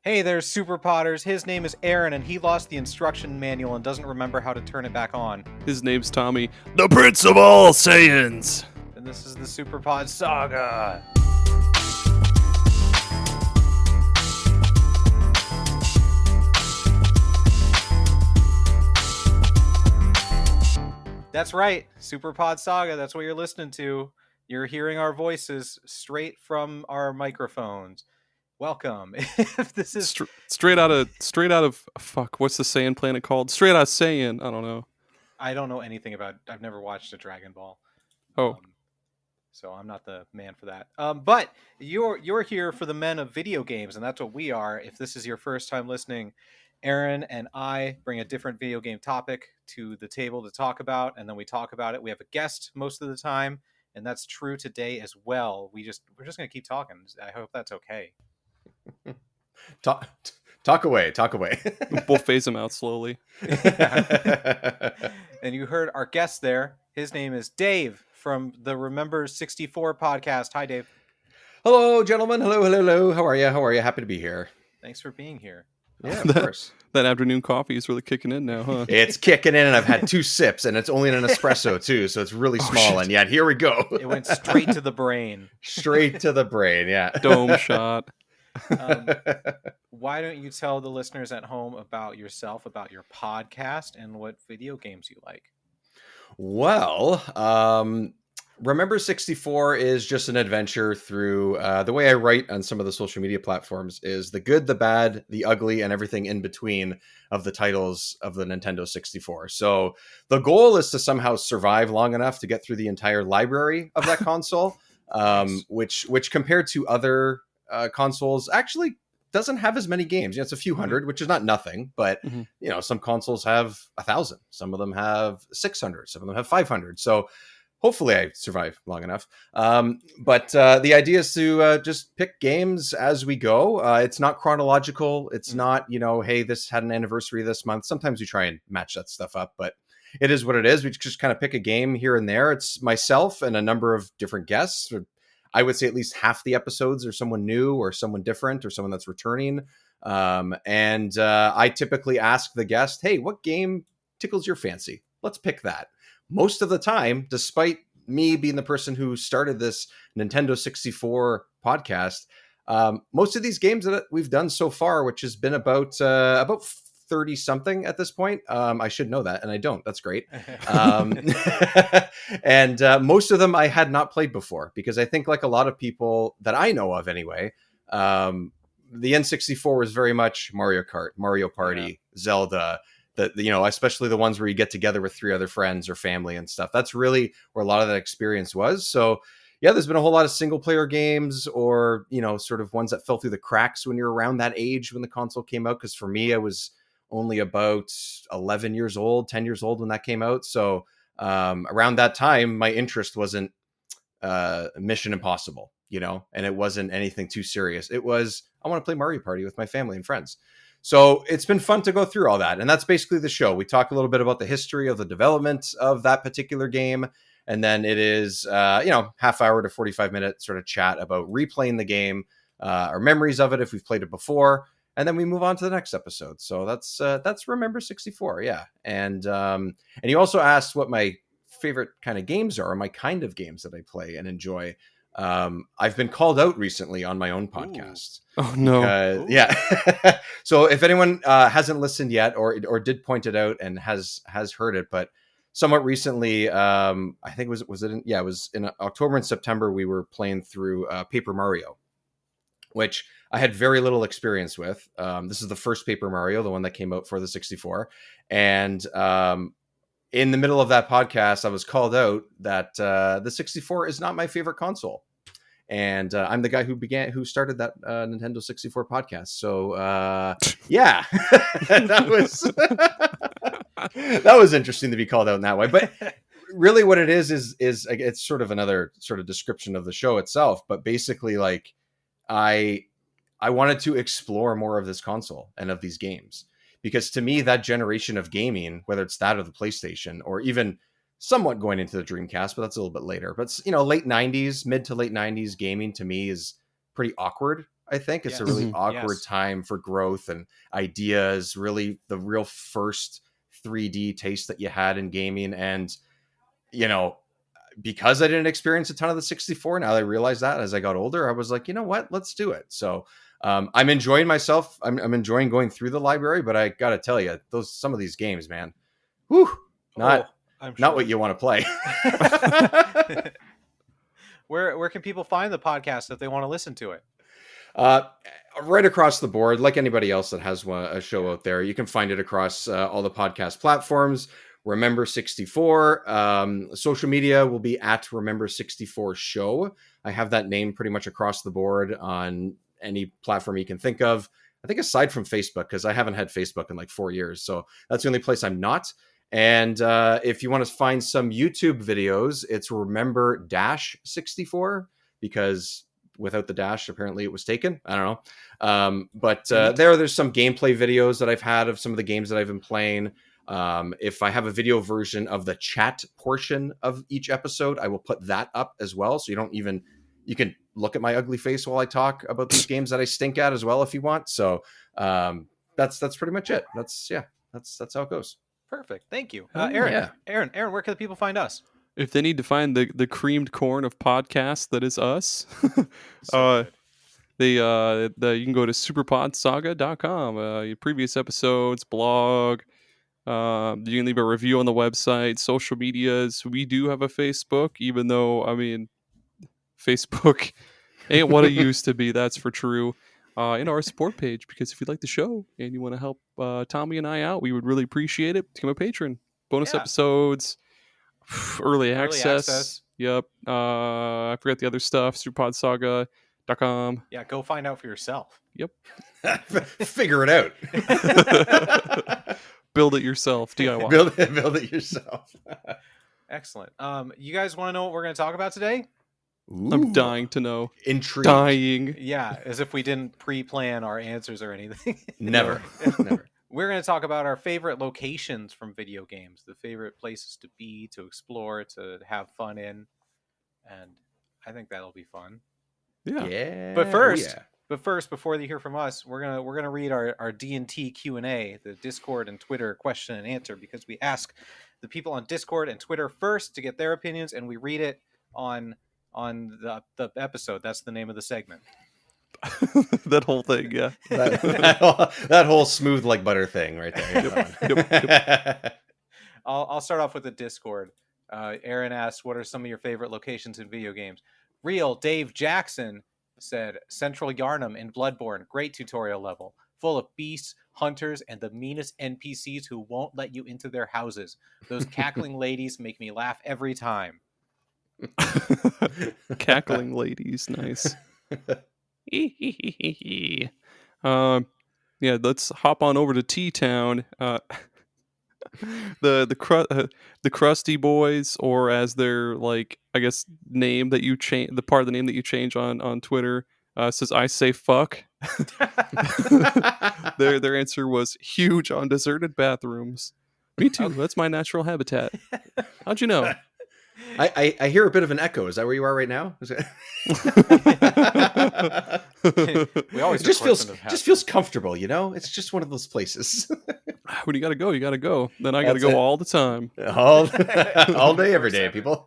Hey there, Super Potters. His name is Aaron, and he lost the instruction manual and doesn't remember how to turn it back on. His name's Tommy, the Prince of all Saiyans. And this is the SuperPod Saga. That's right, SuperPod Saga. That's what you're listening to. You're hearing our voices straight from our microphones. Welcome. If this is straight out of fuck, what's the Saiyan planet called? Straight out of Saiyan. I don't know. I don't know anything about. I've never watched a Dragon Ball. Oh. So I'm not the man for that. But you're here for the men of video games, and that's what we are. If this is your first time listening, Aaron and I bring a different video game topic to the table to talk about, and then we talk about it. We have a guest most of the time, and that's true today as well. We're just gonna keep talking. I hope that's okay. Talk away. We'll phase him out slowly. And you heard our guest there. His name is Dave from the Remember 64 podcast. Hi, Dave. Hello, gentlemen. Hello. How are you? Happy to be here. Thanks for being here. Yeah, of course. That afternoon coffee is really kicking in now, huh? It's kicking in, and I've had 2 sips, and it's only an espresso, too, so it's really small, shit. And yet here we go. It went straight to the brain. Straight to the brain, yeah. Dome shot. Why don't you tell the listeners at home about yourself, about your podcast, and what video games you like? Well, Remember 64 is just an adventure through the way I write on some of the social media platforms is the good, the bad, the ugly, and everything in between of the titles of the Nintendo 64. So the goal is to somehow survive long enough to get through the entire library of that console, nice. which compared to other consoles actually doesn't have as many games. It's a few hundred, which is not nothing, but some consoles have 1,000, some of them have 600, some of them have 500. So hopefully I survive long enough. But the idea is to just pick games as we go. It's not chronological. It's not, hey, this had an anniversary this month. Sometimes we try and match that stuff up, but it is what it is. We just kind of pick a game here and there. It's myself and a number of different guests. I would say at least half the episodes are someone new or someone different or someone that's returning. And I typically ask the guest, hey, what game tickles your fancy? Let's pick that. Most of the time, despite me being the person who started this Nintendo 64 podcast, most of these games that we've done so far, which has been about 30 something at this point. I should know that, and I don't. That's great. And most of them I had not played before because I think like a lot of people that I know of anyway, the N64 was very much Mario Kart, Mario Party, Zelda, especially the ones where you get together with 3 other friends or family and stuff. That's really where a lot of that experience was. So yeah, there's been a whole lot of single player games or, sort of ones that fell through the cracks when you're around that age when the console came out. Because for me, I was only about 10 years old when that came out. So around that time, my interest wasn't Mission Impossible, and it wasn't anything too serious. It was, I want to play Mario Party with my family and friends. So it's been fun to go through all that. And that's basically the show. We talk a little bit about the history of the development of that particular game. And then it is, half hour to 45-minute sort of chat about replaying the game, our memories of it if we've played it before. And then we move on to the next episode. So that's Remember 64. Yeah. And you also asked what my favorite kind of games are, or my kind of games that I play and enjoy. I've been called out recently on my own podcast. Ooh. Oh no! Yeah. So if anyone hasn't listened yet, or did point it out and has heard it, but somewhat recently, I think it was in October and September. We were playing through Paper Mario, which I had very little experience with. This is the first Paper Mario, the one that came out for the 64, and in the middle of that podcast, I was called out that the 64 is not my favorite console. And I'm the guy who started that Nintendo 64 podcast. So yeah, that was interesting to be called out in that way. But really what it is it's sort of another sort of description of the show itself. But basically, like, I wanted to explore more of this console and of these games. Because to me, that generation of gaming, whether it's that or the PlayStation, or even somewhat going into the Dreamcast, but that's a little bit later. But, mid to late 90s gaming to me is pretty awkward. I think it's a Yes. really Mhm. awkward Yes. time for growth and ideas, really the real first 3D taste that you had in gaming. And, you know, because I didn't experience a ton of the 64, now I realize that as I got older, I was like, you know what, let's do it. So I'm enjoying myself. I'm enjoying going through the library, but I got to tell you, some of these games, man, whew, not Oh, I'm not sure. what you want to play. Where can people find the podcast if they want to listen to it? Uh, right across the board, like anybody else that has a show out there, you can find it across all the podcast platforms. Remember 64. Social media will be at Remember 64 Show. I have that name pretty much across the board on any platform you can think of. I think aside from Facebook, because I haven't had Facebook in like 4 years. So that's the only place I'm not. And if you want to find some YouTube videos, it's Remember 64, because without the dash, apparently it was taken. I don't know. But there's some gameplay videos that I've had of some of the games that I've been playing. If I have a video version of the chat portion of each episode, I will put that up as well. So you can look at my ugly face while I talk about these games that I stink at as well, if you want. So that's pretty much it. That's how it goes. Perfect. Thank you. Hell yeah. Aaron, Yeah. Aaron, where can the people find us? If they need to find the creamed corn of podcasts that is us, So good. you can go to superpodsaga.com. Your previous episodes, blog. You can leave a review on the website, social medias. We do have a Facebook, even though, I mean, Facebook ain't what it used to be. That's for true. In our support page, because if you like the show and you want to help Tommy and I out, we would really appreciate it. Become a patron. Bonus Yeah. episodes, early Early access. access. Yep. I forget the other stuff. SuperPodSaga.com. Yeah, go find out for yourself. Yep. Figure it out. Build it yourself. DIY. Build it yourself. Excellent. You guys want to know what we're going to talk about today? I'm dying to know. Intrigued. Dying. Yeah, as if we didn't pre-plan our answers or anything. Never. Never. We're going to talk about our favorite locations from video games, the favorite places to be, to explore, to have fun in, and I think that'll be fun. Yeah. Yeah. But first, Oh, before you hear from us, we're gonna read our D&T Q&A, the Discord and Twitter question and answer, because we ask the people on Discord and Twitter first to get their opinions, and we read it on the episode. That's the name of the segment. That whole thing, yeah. that whole smooth like butter thing right there. Yep. I'll start off with the Discord. Aaron asks, what are some of your favorite locations in video games? Real Dave Jackson said Central Yarnum in Bloodborne, great tutorial level, full of beasts, hunters, and the meanest NPCs who won't let you into their houses. Those cackling ladies make me laugh every time. Cackling ladies, nice. Yeah, let's hop on over to T-Town. The Krusty Boys, or as their I guess name that you change, the part of the name that you change on Twitter, says I say fuck. Their answer was huge on deserted bathrooms. Me too. Okay. That's my natural habitat. How'd you know? I hear a bit of an echo. Is that where you are right now? We always It just feels comfortable, you know? It's just one of those places. When you gotta go, you gotta go. Then I gotta That's go it. all the time. all day, every day, people.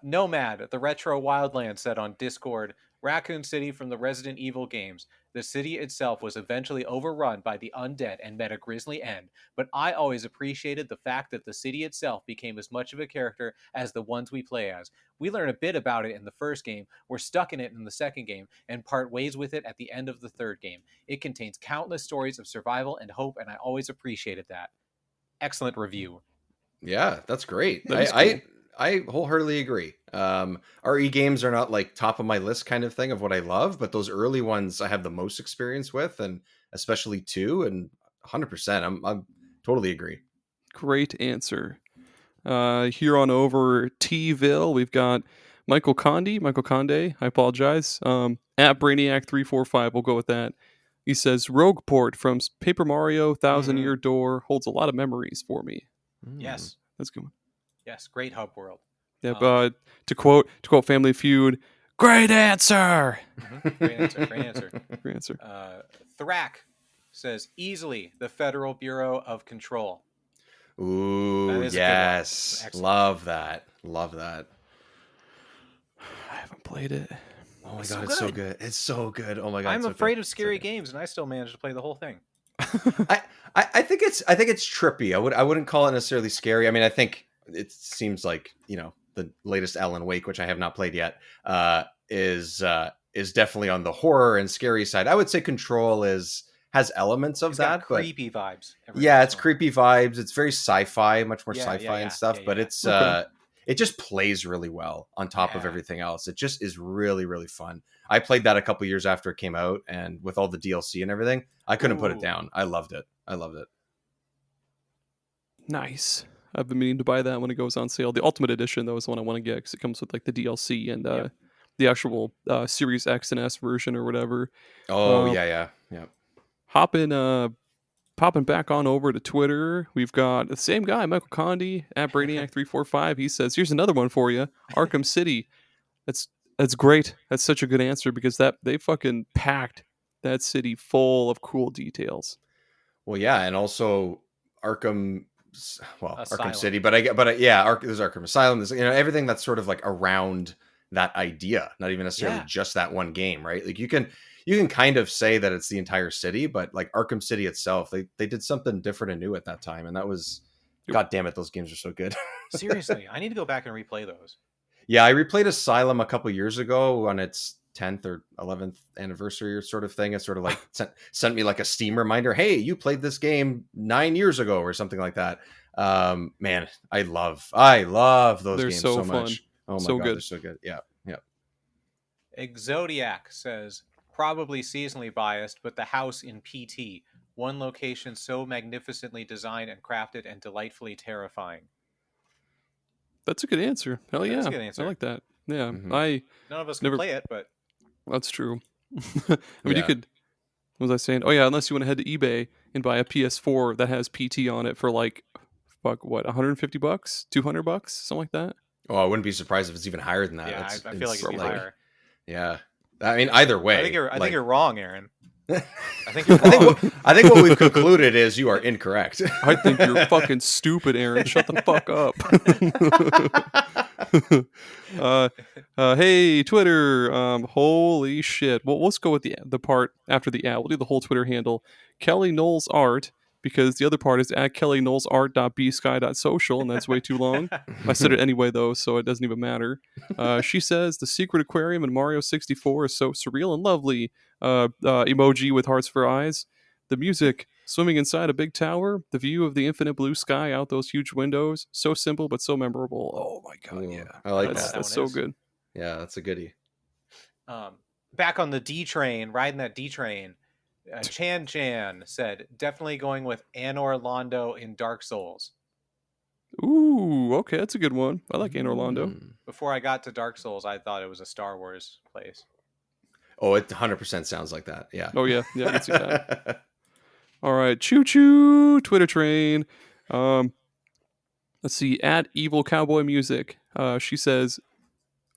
Nomad, the Retro Wildland, said on Discord, Raccoon City from the Resident Evil games. The city itself was eventually overrun by the undead and met a grisly end, but I always appreciated the fact that the city itself became as much of a character as the ones we play as. We learn a bit about it in the first game, we're stuck in it in the second game, and part ways with it at the end of the third game. It contains countless stories of survival and hope, and I always appreciated that. Excellent review. Yeah, that's great. That is cool. I wholeheartedly agree. RE games are not like top of my list kind of thing of what I love, but those early ones I have the most experience with, and especially 2 and 100%. I'm totally agree. Great answer. Here on over T-ville, we've got Michael Conde. I apologize. At Brainiac345, we'll go with that. He says Rogue Port from Paper Mario Thousand Year Door holds a lot of memories for me. Yes. That's a good one. Yes, great hub world. Yeah, but to quote Family Feud, Great answer. Great answer. Great answer. Great answer. Thrak says easily the Federal Bureau of Control. Ooh, That is a good one. yes. Excellent. Love that. Love that. I haven't played it. Oh my It's god, so it's so good. good. It's so good. Oh my god. I'm it's so afraid good. of So scary good. games, and I still managed to play the whole thing. I think it's trippy. I wouldn't call it necessarily scary. I mean, I think it seems like, the latest Alan Wake, which I have not played yet, is definitely on the horror and scary side. I would say Control has elements of It's got that, but creepy vibes. every yeah, once it's in a while. creepy vibes. It's very sci-fi, much more Yeah, sci-fi yeah, and stuff, yeah, but yeah. it's Okay. it just plays really well on top of Yeah. everything else. It just is really, really fun. I played that a couple years after it came out, and with all the DLC and everything, I couldn't put it Ooh. down. I loved it. I loved it. Nice. I've been meaning to buy that when it goes on sale. The Ultimate Edition, though, is the one I want to get because it comes with like the DLC and Yep. the actual Series X and S version or whatever. Oh yeah. Popping back on over to Twitter, we've got the same guy, Michael Condi at Brainiac345. He says, "Here's another one for you, Arkham City." That's great. That's such a good answer because they fucking packed that city full of cool details. Well, yeah, and also Arkham, Arkham Asylum. City, there's Arkham Asylum. There's everything that's sort of like around that idea, not even necessarily Yeah. just that one game, right? Like you can kind of say that it's the entire city, but like Arkham City itself, they did something different and new at that time, and that was, Yep. god damn it, those games are so good. Seriously, I need to go back and replay those. Yeah, I replayed Asylum a couple years ago on its 10th or 11th anniversary or sort of thing. It sort of like sent me like a Steam reminder. Hey, you played this game 9 years ago or something like that. Man, I love those They're games so so fun. much. Oh my So god, good. they're so good. Yeah. Exodiac says, probably seasonally biased, but the house in PT. One location so magnificently designed and crafted and delightfully terrifying. That's a good answer. Hell That yeah. is a good answer. I like that. Yeah. Mhm. None of us can Never- play it, but That's true. I mean, you Yeah. could. What was I saying? Oh yeah, unless you want to head to eBay and buy a PS4 that has PT on it for like, fuck, what, $150, $200, something like that. Oh, I wouldn't be surprised if it's even higher than that. yeah, That's I feel like it'd be like, higher. Yeah. I mean, either way. I think you're like- wrong, Aaron. I think you're I think wrong. I think what we've concluded is you are incorrect. I think you're fucking stupid, Aaron. Shut the fuck up. Hey, Twitter. Holy shit. Well, let's go with the part after the ad. We'll do the whole Twitter handle. Kelly Knowles Art, because the other part is at kellyknowlesart.bsky.social, and that's way too long. I said it anyway, though, so it doesn't even matter. She says the secret aquarium in Mario 64 is so surreal and lovely. Emoji with hearts for eyes. The music, swimming inside a big tower, the view of the infinite blue sky out those huge windows, so simple but so memorable. Oh my god, Ooh, yeah. I like That's that. That's one so is. good. Yeah, that's a goodie. Back on the D train, riding that D train. Chan said, definitely going with Anor Londo in Dark Souls. Ooh, okay, that's a good one. I like Anne Orlando. Before I got to Dark Souls, I thought it was a Star Wars place. Oh, it 100% sounds like that. Yeah. Oh yeah, I can see that. All right, choo choo, Twitter train. Let's see, at Evil Cowboy Music. She says,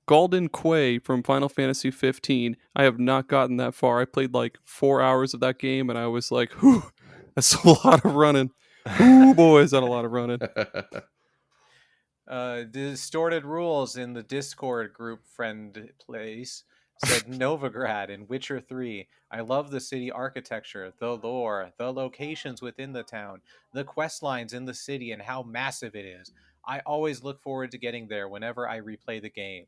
Golden Quay from Final Fantasy 15. I have not gotten that far. I played like 4 hours of that game, and I was like, whew, that's a lot of running. Ooh, boy, is that a lot of running. Distorted Rules in the Discord group friend place said Novigrad in Witcher 3. I love the city architecture, the lore, the locations within the town, the quest lines in the city, and how massive it is. I always look forward to getting there whenever I replay the game.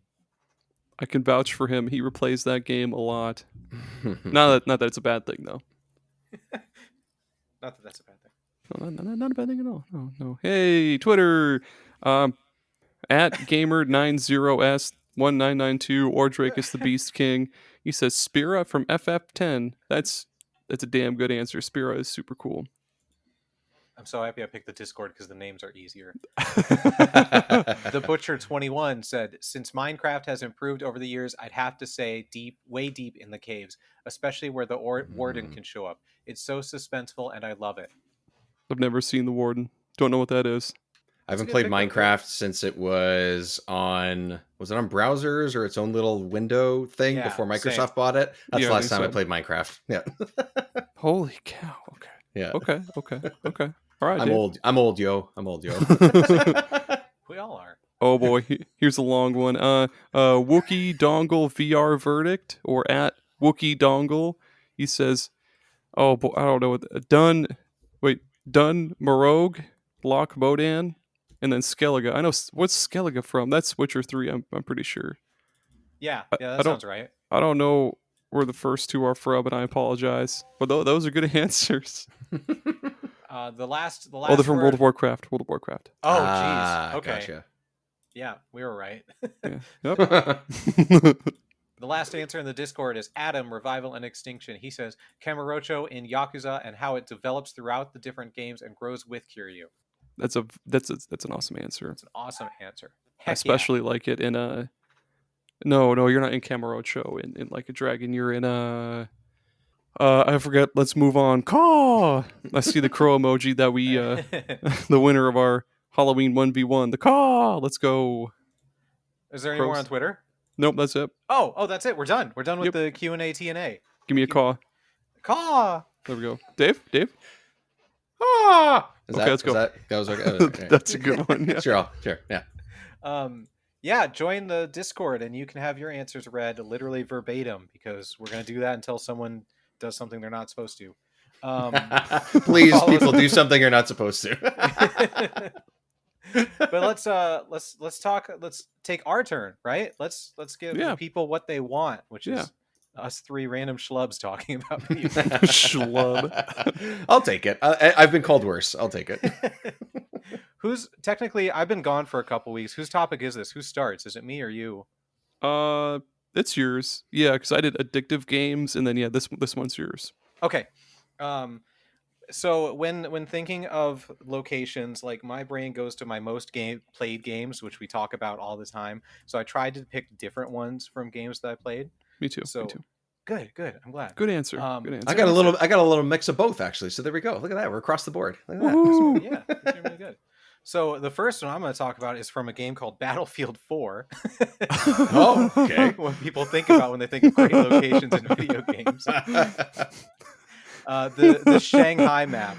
I can vouch for him. He replays that game a lot. Not that it's a bad thing, though. Not that that's a bad thing. No, not a bad thing at all. No. Hey, Twitter. At Gamer90S1992 or Drake is the Beast King. He says Spira from FF10. That's a damn good answer. Spira is super cool. I'm so happy I picked the Discord because the names are easier. The Butcher 21 said, since Minecraft has improved over the years, I'd have to say way deep in the caves, especially where the warden can show up. It's so suspenseful and I love it. I've never seen the Warden. Don't know what that is. I That's a haven't good played pick, though. Minecraft since it was on browsers or its own little window thing Yeah, before same. Microsoft bought it. That's Yeah, the I last think time I so. played Minecraft. Yeah. Holy cow. Okay. Yeah. Okay. All right, I'm Dave. old. I'm old, yo. We all are. Oh boy, here's a long one. Wookie Dongle VR verdict or at Wookie Dongle. He says, "Oh boy, I don't know what Dun. Wait, Dun Morogue, Lock Bodan, and then Skellige. I know what's Skellige from. That's Witcher 3. I'm pretty sure. Yeah, I, yeah, I that don't sounds right. I don't know where the first two are from, and I apologize. But those are good answers. The last Oh, they're from World word. of Warcraft. World of Warcraft. Oh, geez. Okay. Gotcha. Yeah, we were right. Yeah. Yep. The last answer in the Discord is Adam, Revival and Extinction. He says Kamurocho in Yakuza and how it develops throughout the different games and grows with Kiryu. That's an awesome answer. It's an awesome answer. I Heck especially like it in a. No, you're not in Kamurocho. In Like a Dragon, you're in a. I forget. Let's move on. Caw! I see the crow emoji that we, yeah. the winner of our Halloween 1v1. The caw! Let's go. Is there any more on Crows. Twitter? Nope, that's it. Oh, that's it. We're done. We're done with Yep. the Q&A TNA. Give me a caw. Caw! There we go. Dave? Ah! Okay, let's go. That was okay. That's a good one. Yeah. Sure. Yeah. Yeah, join the Discord and you can have your answers read literally verbatim because we're going to do that until someone does something they're not supposed to. Please, people, do something you're not supposed to. But let's talk. Let's take our turn, right? Let's give the people what they want, which is us three random schlubs talking about video games. Schlub. I'll take it. I've been called worse. I'll take it. Who's technically? I've been gone for a couple weeks. Whose topic is this? Who starts? Is it me or you? It's yours. Yeah, because I did addictive games, and then this one's yours. Okay. So when thinking of locations, like my brain goes to my most played games, which we talk about all the time. So I tried to pick different ones from games that I played. Me too. So good. I'm glad. Good answer. Good answer. I got a little mix of both actually. So there we go. Look at that. We're across the board. Look at that. Yeah, that's really good. So the first one I'm going to talk about is from a game called Battlefield 4. Oh, okay. What people think about when they think of great locations in video games. The Shanghai map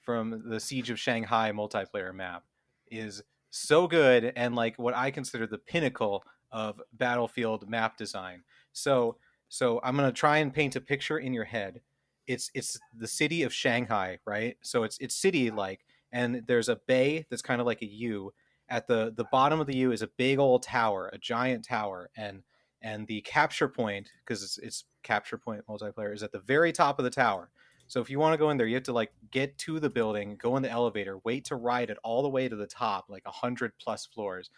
from the Siege of Shanghai multiplayer map is so good and like what I consider the pinnacle of Battlefield map design. So I'm going to try and paint a picture in your head. It's the city of Shanghai, right? So it's city like, and there's a bay that's kind of like a U. At the bottom of the U is a big old tower, a giant tower, and the capture point, because it's capture point multiplayer, is at the very top of the tower. So if you want to go in there, you have to like get to the building, go in the elevator, wait to ride it all the way to the top, like 100+ floors,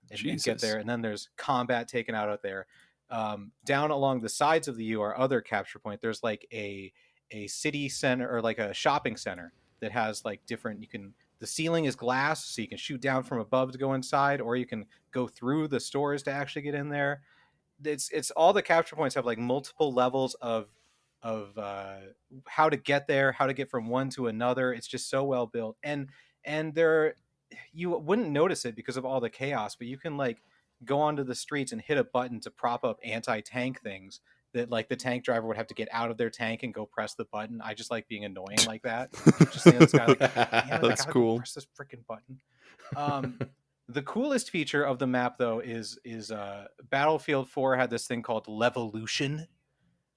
and get there. And then there's combat taken out there. Down along the sides of the U are other capture point. There's like a city center or like a shopping center that has like different, the ceiling is glass, so you can shoot down from above to go inside, or you can go through the stores to actually get in there. It's all the capture points have like multiple levels of how to get there, how to get from one to another. It's just so well built, and there, you wouldn't notice it because of all the chaos, but you can like go onto the streets and hit a button to prop up anti-tank things that like the tank driver would have to get out of their tank and go press the button. I just like being annoying like that. Just saying this guy like, that's cool. Press this freaking button. The coolest feature of the map though is Battlefield 4 had this thing called Levolution,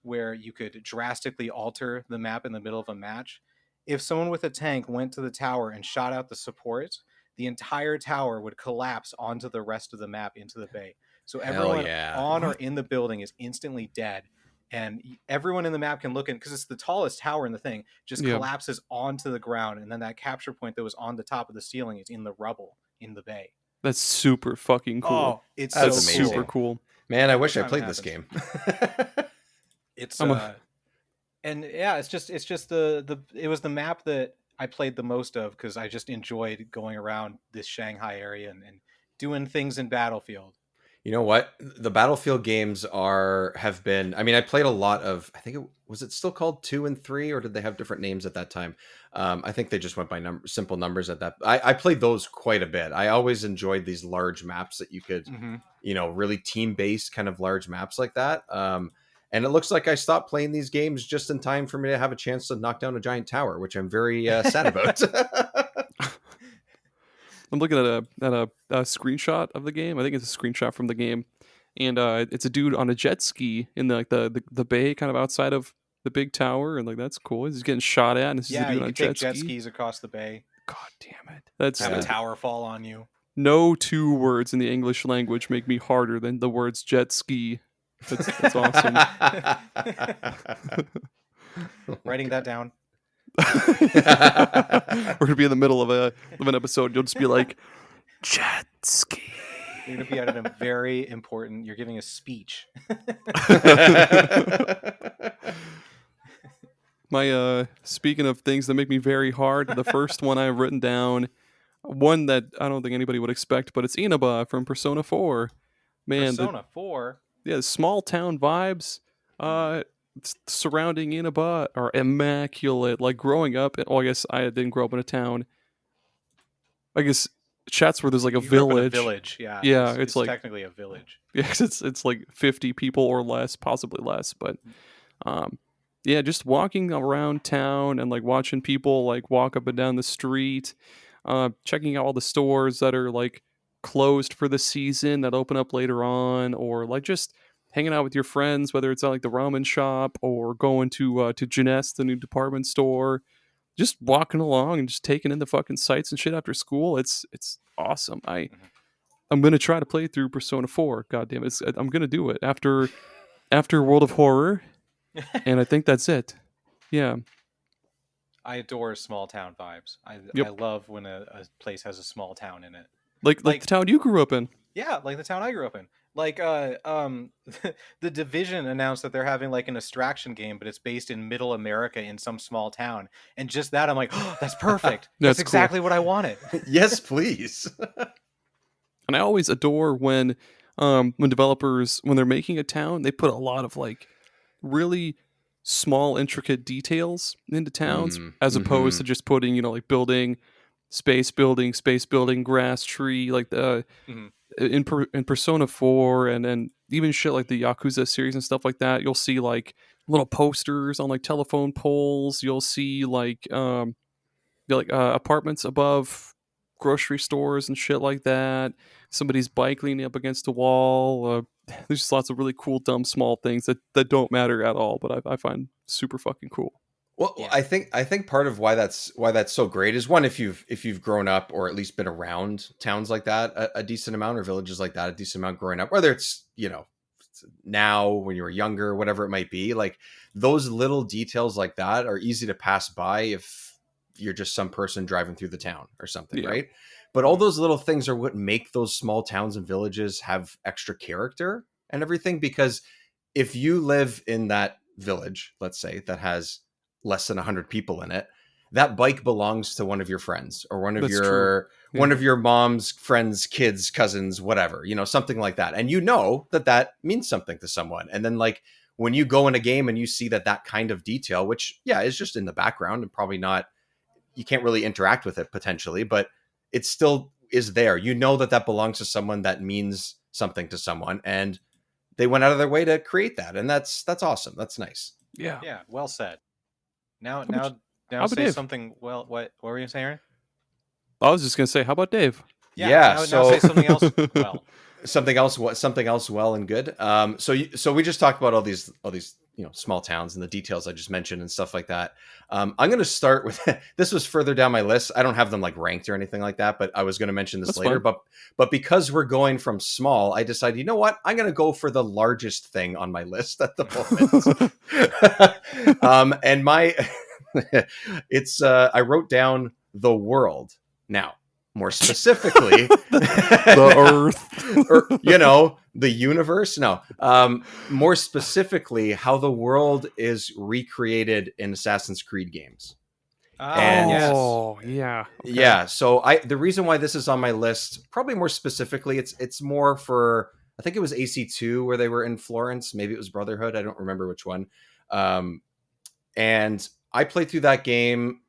where you could drastically alter the map in the middle of a match. If someone with a tank went to the tower and shot out the support, the entire tower would collapse onto the rest of the map into the bay. So everyone on or in the building is instantly dead. And everyone in the map can look in, because it's the tallest tower in the thing, just collapses onto the ground. And then that capture point that was on the top of the ceiling is in the rubble in the bay. That's super fucking cool. Oh, that's so amazing. Super cool. Man, I wish I played this game. It's and yeah, it's just it was the map that I played the most of because I just enjoyed going around this Shanghai area and doing things in Battlefield. You know what? The Battlefield games have been. I mean, I played a lot of. I think was it still called 2 and 3, or did they have different names at that time? I think they just went by simple numbers at that. I played those quite a bit. I always enjoyed these large maps that you could, Mm-hmm. really team based kind of large maps like that. And it looks like I stopped playing these games just in time for me to have a chance to knock down a giant tower, which I'm very sad about. I'm looking at a screenshot of the game. I think it's a screenshot from the game, and it's a dude on a jet ski in the bay, kind of outside of the big tower, and like that's cool. He's getting shot at, and this is a Yeah, dude you on a can take jet jet ski. skis across the bay. God damn it! That's Have Yeah. a tower fall on you. no two words in the English language make me harder than the words jet ski. That's awesome. Writing that down. We're gonna be in the middle of an episode. You'll just be like, jet ski. You're going to be at a very important. You're giving a speech. My speaking of things that make me very hard, the first one I've written down, one that I don't think anybody would expect, but it's Inaba from Persona 4. Man, Persona 4. yeah, the small town vibes surrounding Inaba are immaculate. Like growing up, I guess I didn't grow up in a town. I guess Chatsworth there's like a You grew up in village. village. Yeah. Yeah, It's it's like technically a village. yeah, 'cause it's like 50 people or less, possibly less, but yeah, just walking around town and like watching people like walk up and down the street, checking out all the stores that are like closed for the season that open up later on, or like just hanging out with your friends, whether it's at like the ramen shop or going to Jeunesse, the new department store, just walking along and just taking in the fucking sights and shit after school. It's awesome. I'm gonna try to play through Persona 4. God damn it, I'm gonna do it after World of Horror, and I think that's it. Yeah. I adore small town vibes. I Yep. love when a place has a small town in it. Like Like- the town you grew up in. Yeah, like the town I grew up in. Like the Division announced that they're having like an extraction game, but it's based in middle America in some small town. And just that I'm like, oh, that's perfect. That's That's cool. exactly what I wanted. Yes, please. And I always adore when developers, when they're making a town, they put a lot of like really small intricate details into towns, as opposed to just putting, like building, space building, grass, tree, like the Mhm. in Persona 4 and even shit like the Yakuza series and stuff like that. You'll see like little posters on like telephone poles. You'll see like apartments above grocery stores and shit like that. Somebody's bike leaning up against a wall. There's just lots of really cool, dumb, small things that don't matter at all, but I find super fucking cool. Well, Yeah. I think part of why that's so great is one, if you've grown up or at least been around towns like that a decent amount, or villages like that a decent amount growing up, whether it's now, when you were younger, whatever it might be, like those little details like that are easy to pass by if you're just some person driving through the town or something, Yeah. right? But all those little things are what make those small towns and villages have extra character and everything, because if you live in that village, let's say, that has less than 100 people in it, that bike belongs to one of your friends or one of That's your true. one Yeah. of your mom's friends, kids, cousins, whatever, something like that. And that means something to someone. And then like when you go in a game and you see that kind of detail, which is just in the background and probably not, you can't really interact with it potentially, but it still is there. That belongs to someone, that means something to someone, and they went out of their way to create that. And that's awesome. That's nice. Yeah. Yeah, well said. Now about say Dave? something. Well, what were you saying, Aaron? I was just gonna say, how about Dave? Yeah, Now so- say something else. Well, Something else well and good. So we just talked about all these small towns and the details I just mentioned and stuff like that. I'm going to start with this was further down my list. I don't have them like ranked or anything like that, but I was going to mention this That's later. fine. But because we're going from small, I decided, you know what? I'm going to go for the largest thing on my list at the moment. And my it's I wrote down the world. Now, more specifically, The Earth. or the universe. No, more specifically, how the world is recreated in Assassin's Creed games. And- Oh, yeah. Yeah. So the reason why this is on my list, probably more specifically, it's more for I think it was AC2 where they were in Florence. Maybe it was Brotherhood. I don't remember which one. And I played through that game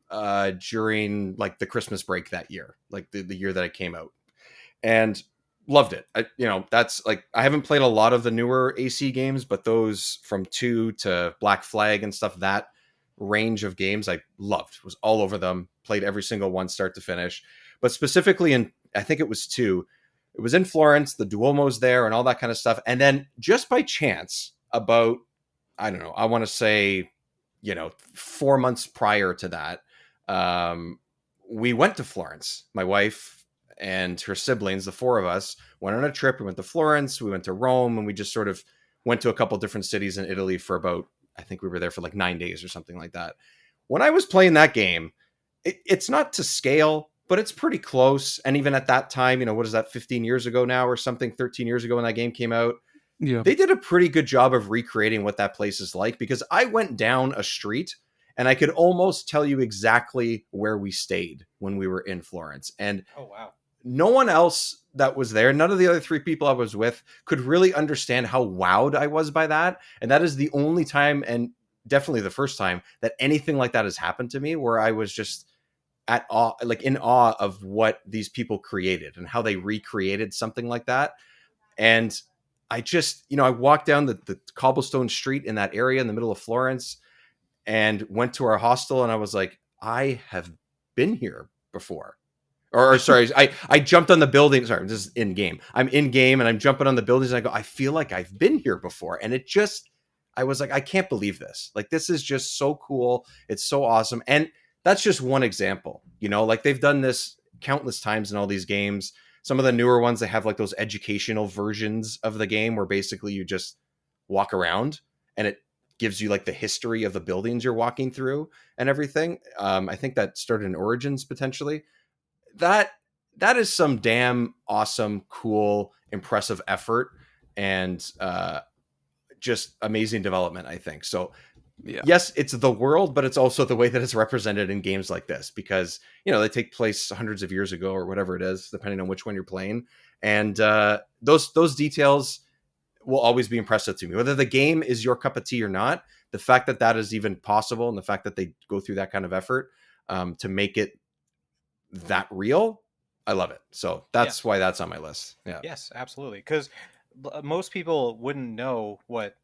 during like the Christmas break that year, like the year that it came out, and loved it. That's like, I haven't played a lot of the newer AC games, but those from 2 to Black Flag and stuff, that range of games I loved, was all over them, played every single one start to finish. But specifically in, I think it was 2, it was in Florence, the Duomo's there and all that kind of stuff. And then just by chance, about, I don't know, I want to say, 4 months prior to that, we went to Florence. My wife and her siblings, the 4 of us, went on a trip. We went to Florence, we went to Rome, and we just sort of went to a couple different cities in Italy for about, I think we were there for like 9 days or something like that. When I was playing that game, it's not to scale, but it's pretty close. And even at that time, what is that, 15 years ago now or something, 13 years ago when that game came out, Yeah. they did a pretty good job of recreating what that place is like, because I went down a street and I could almost tell you exactly where we stayed when we were in Florence. And Oh, wow. no one else that was there, none of the other 3 people I was with, could really understand how wowed I was by that. And that is the only time, and definitely the first time, that anything like that has happened to me, where I was just at awe, like in awe of what these people created and how they recreated something like that. And I just, I walked down the cobblestone street in that area in the middle of Florence and went to our hostel, and I was like, I have been here before. Or sorry, I jumped on the building. Sorry, this is in game. I'm in game and I'm jumping on the buildings and I go, I feel like I've been here before. And it just, I was like, I can't believe this. Like, this is just so cool. It's so awesome. And that's just one example, like they've done this countless times in all these games. Some of the newer ones, they have like those educational versions of the game where basically you just walk around and it gives you like the history of the buildings you're walking through and everything. I think that started in Origins potentially. That is some damn awesome, cool, impressive effort, and just amazing development, I think. So Yeah. yes, it's the world, but it's also the way that it's represented in games like this, because they take place hundreds of years ago or whatever it is, depending on which one you're playing. And those details will always be impressive to me, whether the game is your cup of tea or not. The fact that that is even possible, and the fact that they go through that kind of effort to make it that real, I love it. So that's why that's on my list. Yeah. Yes, absolutely. Because most people wouldn't know what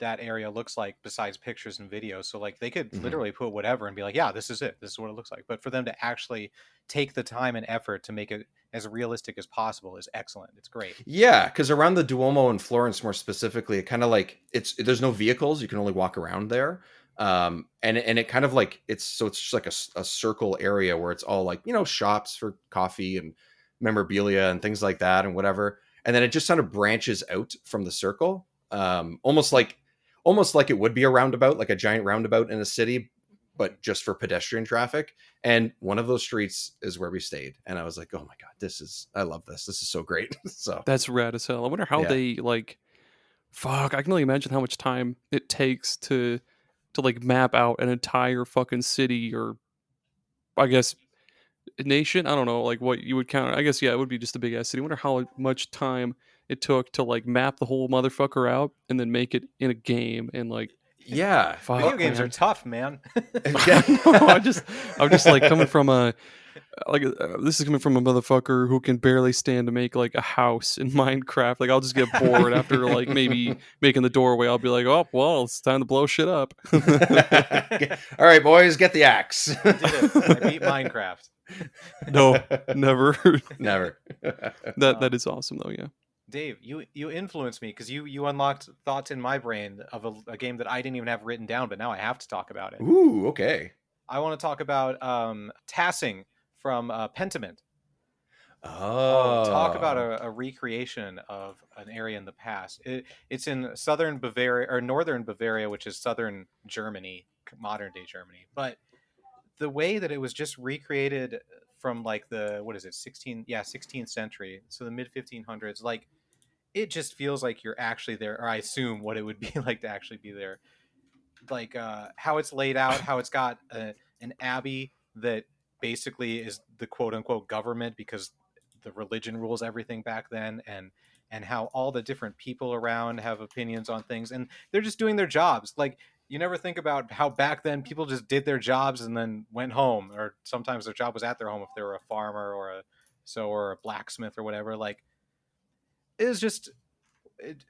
that area looks like besides pictures and videos. So like they could literally put whatever and be like, yeah, this is it. This is what it looks like. But for them to actually take the time and effort to make it as realistic as possible is excellent. It's great. Yeah, because around the Duomo in Florence, more specifically, it kind of like there's no vehicles. You can only walk around there. And it kind of like it's just like a circle area where it's all like, shops for coffee and memorabilia and things like that and whatever. And then it just kind of branches out from the circle, almost like it would be a roundabout, like a giant roundabout in a city, but just for pedestrian traffic. And one of those streets is where we stayed. And I was like, oh my God, I love this. This is so great. So That's rad as hell. I wonder how they like. Fuck, I can only imagine how much time it takes to like map out an entire fucking city, or I guess nation. I don't know, like what you would count. I guess it would be just a big ass city. I wonder how much time it took to like map the whole motherfucker out and then make it in a game and like. yeah, Fuck, Video games man. are tough, man. No, I'm just like coming from this is coming from a motherfucker who can barely stand to make like a house in Minecraft. Like I'll just get bored after like maybe making the doorway. I'll be like, oh well, it's time to blow shit up. All right, boys, get the axe. I did it. I beat Minecraft. No, never. Never. That is awesome though. Yeah. Dave, you influenced me because you unlocked thoughts in my brain of a game that I didn't even have written down, but now I have to talk about it. Ooh, okay. I want to talk about Tassing from Pentiment. Oh, Talk about a recreation of an area in the past. It's in southern Bavaria or northern Bavaria, which is southern Germany, modern day Germany. But the way that it was just recreated from like the 16th century, so the mid 1500s, like it just feels like you're actually there, or I assume what it would be like to actually be there. Like how it's laid out, how it's got an abbey that basically is the quote unquote government because the religion rules everything back then, and and how all the different people around have opinions on things, and they're just doing their jobs. Like, you never think about how back then people just did their jobs and then went home, or sometimes their job was at their home if they were a farmer or a or a blacksmith or whatever. Like, it was just it,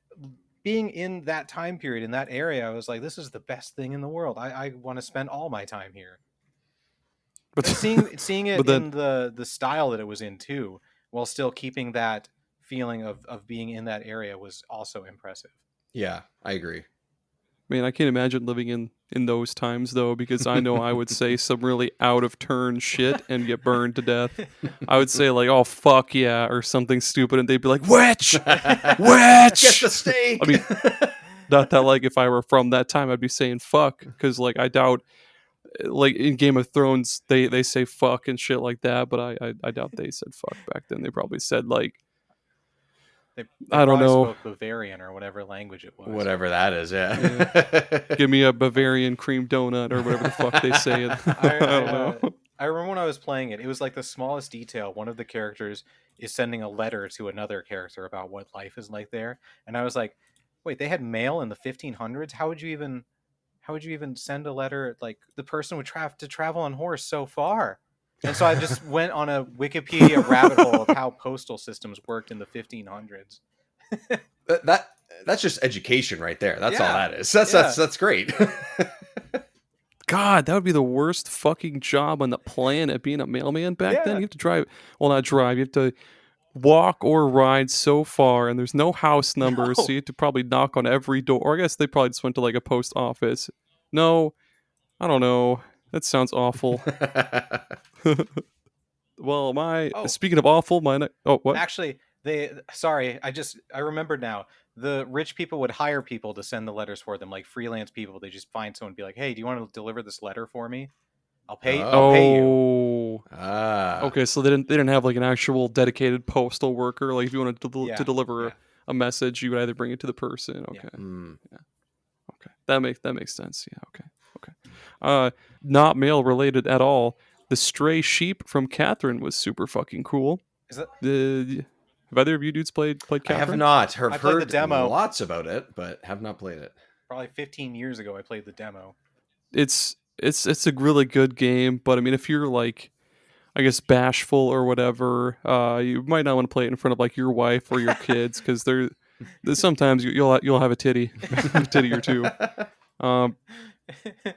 being in that time period in that area. I was like, this is the best thing in the world. I want to spend all my time here. But And seeing it but then in the style that it was in too, while still keeping that feeling of being in that area, was also impressive. Yeah, I agree. man, I can't imagine living in those times though, because I know I would say some really out of turn shit and get burned to death. I would say like, "Oh fuck yeah," or something stupid, and they'd be like, "Witch, witch, Get the steak." I mean, not that like if I were from that time, I'd be saying fuck, because like I doubt, like in Game of Thrones, they say fuck and shit like that, but I doubt they said fuck back then. They probably said like, They I don't probably know, spoke Bavarian or whatever language it was. Whatever that is, yeah. give me a Bavarian cream donut or whatever the fuck they say. I don't know. I remember when I was playing it, it was like the smallest detail. One of the characters is sending a letter to another character about what life is like there, and I was like, "Wait, they had mail in the 1500s? How would you even send a letter? Like, the person would have to travel on horse so far." And so I just went on a Wikipedia rabbit hole of how postal systems worked in the 1500s. That's just education right there. That's all Yeah. that is. That's great. God, that would be the worst fucking job on the planet, being a mailman back then. Yeah. You have to drive, well, not drive, you have to walk or ride so far, and there's no house numbers, No. so you have to probably knock on every door. Or I guess they probably just went to like a post office. No, I don't know. That sounds awful. Well, Oh. speaking of awful, what? Actually, I remembered now. The rich people would hire people to send the letters for them, like freelance people. They just find someone and be like, "Hey, do you want to deliver this letter for me? I'll pay you." Oh, Ah. okay. So they didn't have like an actual dedicated postal worker. Like if you wanted to Yeah. to deliver Yeah. a message, you would either bring it to the person. Okay. Hmm. Okay, that makes sense. Yeah. Okay. Not mail related at all. The stray sheep from Catherine was super fucking cool. Is that Have either of you dudes played I Catherine? have not. I played the Heard demo. lots about it, but have not played it. probably 15 years ago? I played the demo. It's a really good game, but I mean, if you're like, I guess, bashful or whatever, you might not want to play it in front of like your wife or your kids, because sometimes you'll have a titty, a titty or two.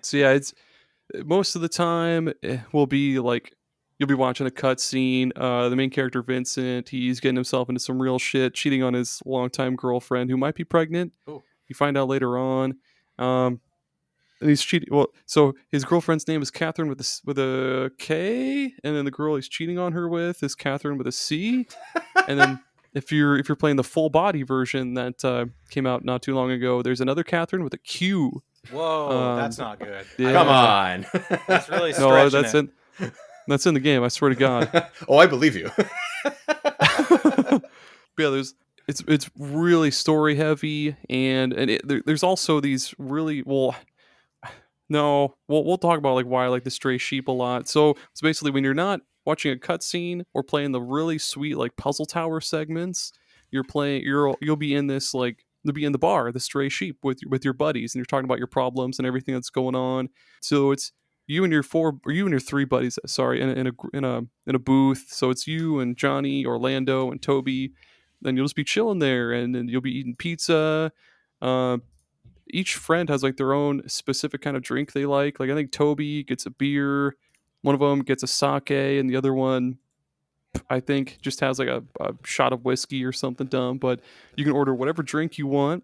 So yeah, it's most of the time will be like you'll be watching a cutscene. The main character Vincent, he's getting himself into some real shit, cheating on his longtime girlfriend who might be pregnant. Ooh. You find out later on, and he's cheating. Well, so his girlfriend's name is Catherine with a K, and then the girl he's cheating on her with is Catherine with a C, and then. If you're playing the full body version that came out not too long ago, there's another Catherine with a Q. Whoa, that's not good. Yeah. Come on. That's really No, stretching that's in the game. I swear to God. Oh, I believe you. Yeah, it's really story heavy, and there's also these really no, we'll talk about like why I like the stray sheep a lot. So it's basically when you're not watching a cutscene or playing the really sweet like puzzle tower segments, you'll be in this like you'll be in the bar, the stray sheep with your buddies, and you're talking about your problems and everything that's going on. So it's you and your three buddies, sorry, in a booth. So it's you and Johnny, Orlando, and Toby. Then you'll just be chilling there, and then you'll be eating pizza. Each friend has like their own specific kind of drink they like. Like I think Toby gets a beer, one of them gets a sake, and the other one I think just has like a shot of whiskey or something dumb. But you can order whatever drink you want,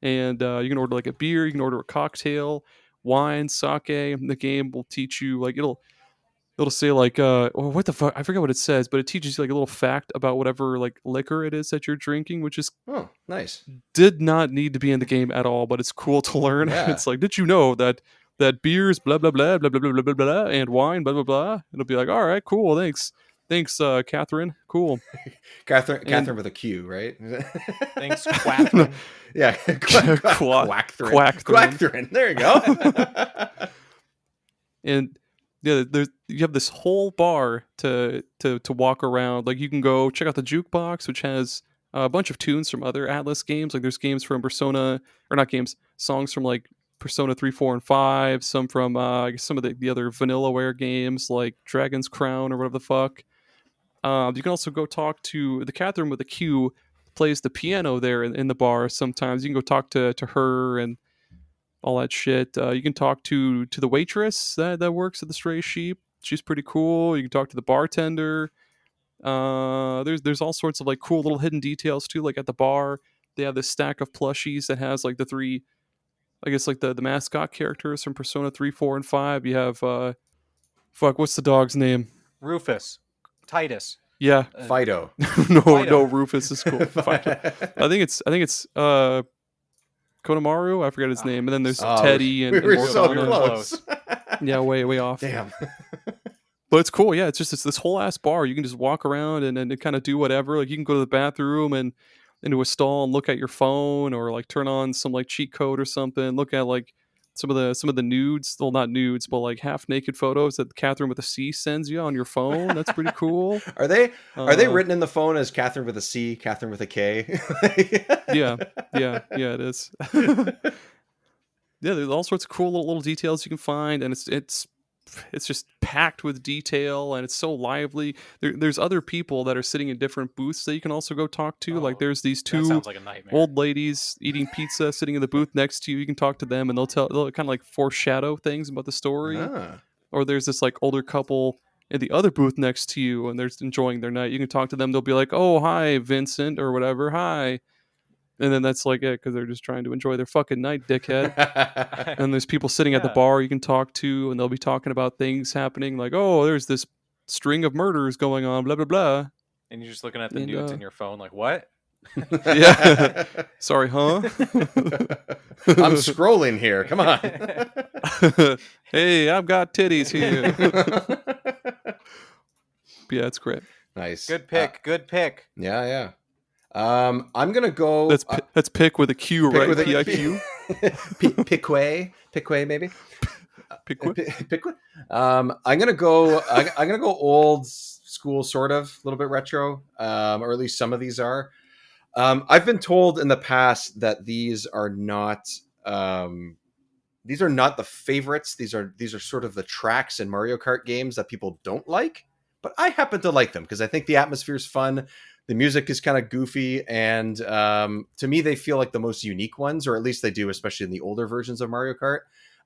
and you can order like a beer, you can order a cocktail, wine, sake. The game will teach you like it'll say like what the fuck, I forget what it says, but it teaches you like a little fact about whatever like liquor it is that you're drinking, which is Oh, nice. did not need to be in the game at all, but it's cool to learn. Yeah. It's like, did you know that beers blah blah blah blah blah blah blah blah blah and wine blah blah blah? It'll be like, all right, cool, thanks, Catherine, cool. Catherine with a Q, right? Thanks, Quackman. Yeah, Quackthrin. There you go. And yeah, you have this whole bar to walk around. Like you can go check out the jukebox, which has a bunch of tunes from other Atlas games. Like there's games from Persona, or not games, songs from like Persona 3, 4, and 5. Some from I guess some of the other Vanillaware games like Dragon's Crown or whatever the fuck. You can also go talk to the Catherine with a Q, plays the piano there in the bar. Sometimes you can go talk to her and all that shit. You can talk to the waitress that works at the Stray Sheep. She's pretty cool. You can talk to the bartender. There's all sorts of like cool little hidden details too. Like at the bar, they have this stack of plushies that has like the three, I guess like the mascot characters from Persona 3, 4, and 5. You have what's the dog's name? Rufus, Titus. Yeah, Fido. no, Fido. Rufus is cool. Fido. I think it's Konamaru. I forget his name. And then there's Teddy and we were and so Morgana. close. Yeah, way off. Damn. But it's cool. Yeah, it's this whole ass bar. You can just walk around and kind of do whatever. Like you can go to the bathroom and into a stall and look at your phone, or like turn on some like cheat code or something. Look at like some of the nudes. Well, not nudes, but like half naked photos that Catherine with a C sends you on your phone. That's pretty cool. Are they written in the phone as Catherine with a C, Catherine with a K? Yeah, it is. Yeah, there's all sorts of cool little details you can find, and it's just packed with detail, and it's so lively. There's other people that are sitting in different booths that you can also go talk to. Like there's these That two sounds like a nightmare. old ladies eating pizza sitting in the booth next to you. You can talk to them, and they'll kind of like foreshadow things about the story. Or there's this like older couple in the other booth next to you, and they're enjoying their night. You can talk to them. They'll be like, "Oh, hi, Vincent," or whatever. "Hi." And then that's like it, because they're just trying to enjoy their fucking night, dickhead. And there's people sitting at the bar you can talk to, and they'll be talking about things happening, like, "Oh, there's this string of murders going on, blah blah blah." And you're just looking at the nudes in your phone, like, what? Yeah. Sorry, huh? I'm scrolling here. Come on. Hey, I've got titties here. Yeah, it's great. Nice. Good pick. Good pick. Yeah. I'm gonna go. That's pick with a Q, pick right? with a P-I-Q. Piquet, maybe. Piquet. I'm gonna go. I'm gonna go old school, sort of, a little bit retro, or at least some of these are. I've been told in the past that these are not the favorites. These are sort of the tracks in Mario Kart games that people don't like, but I happen to like them because I think the atmosphere is fun. The music is kind of goofy, and to me, they feel like the most unique ones, or at least they do, especially in the older versions of Mario Kart.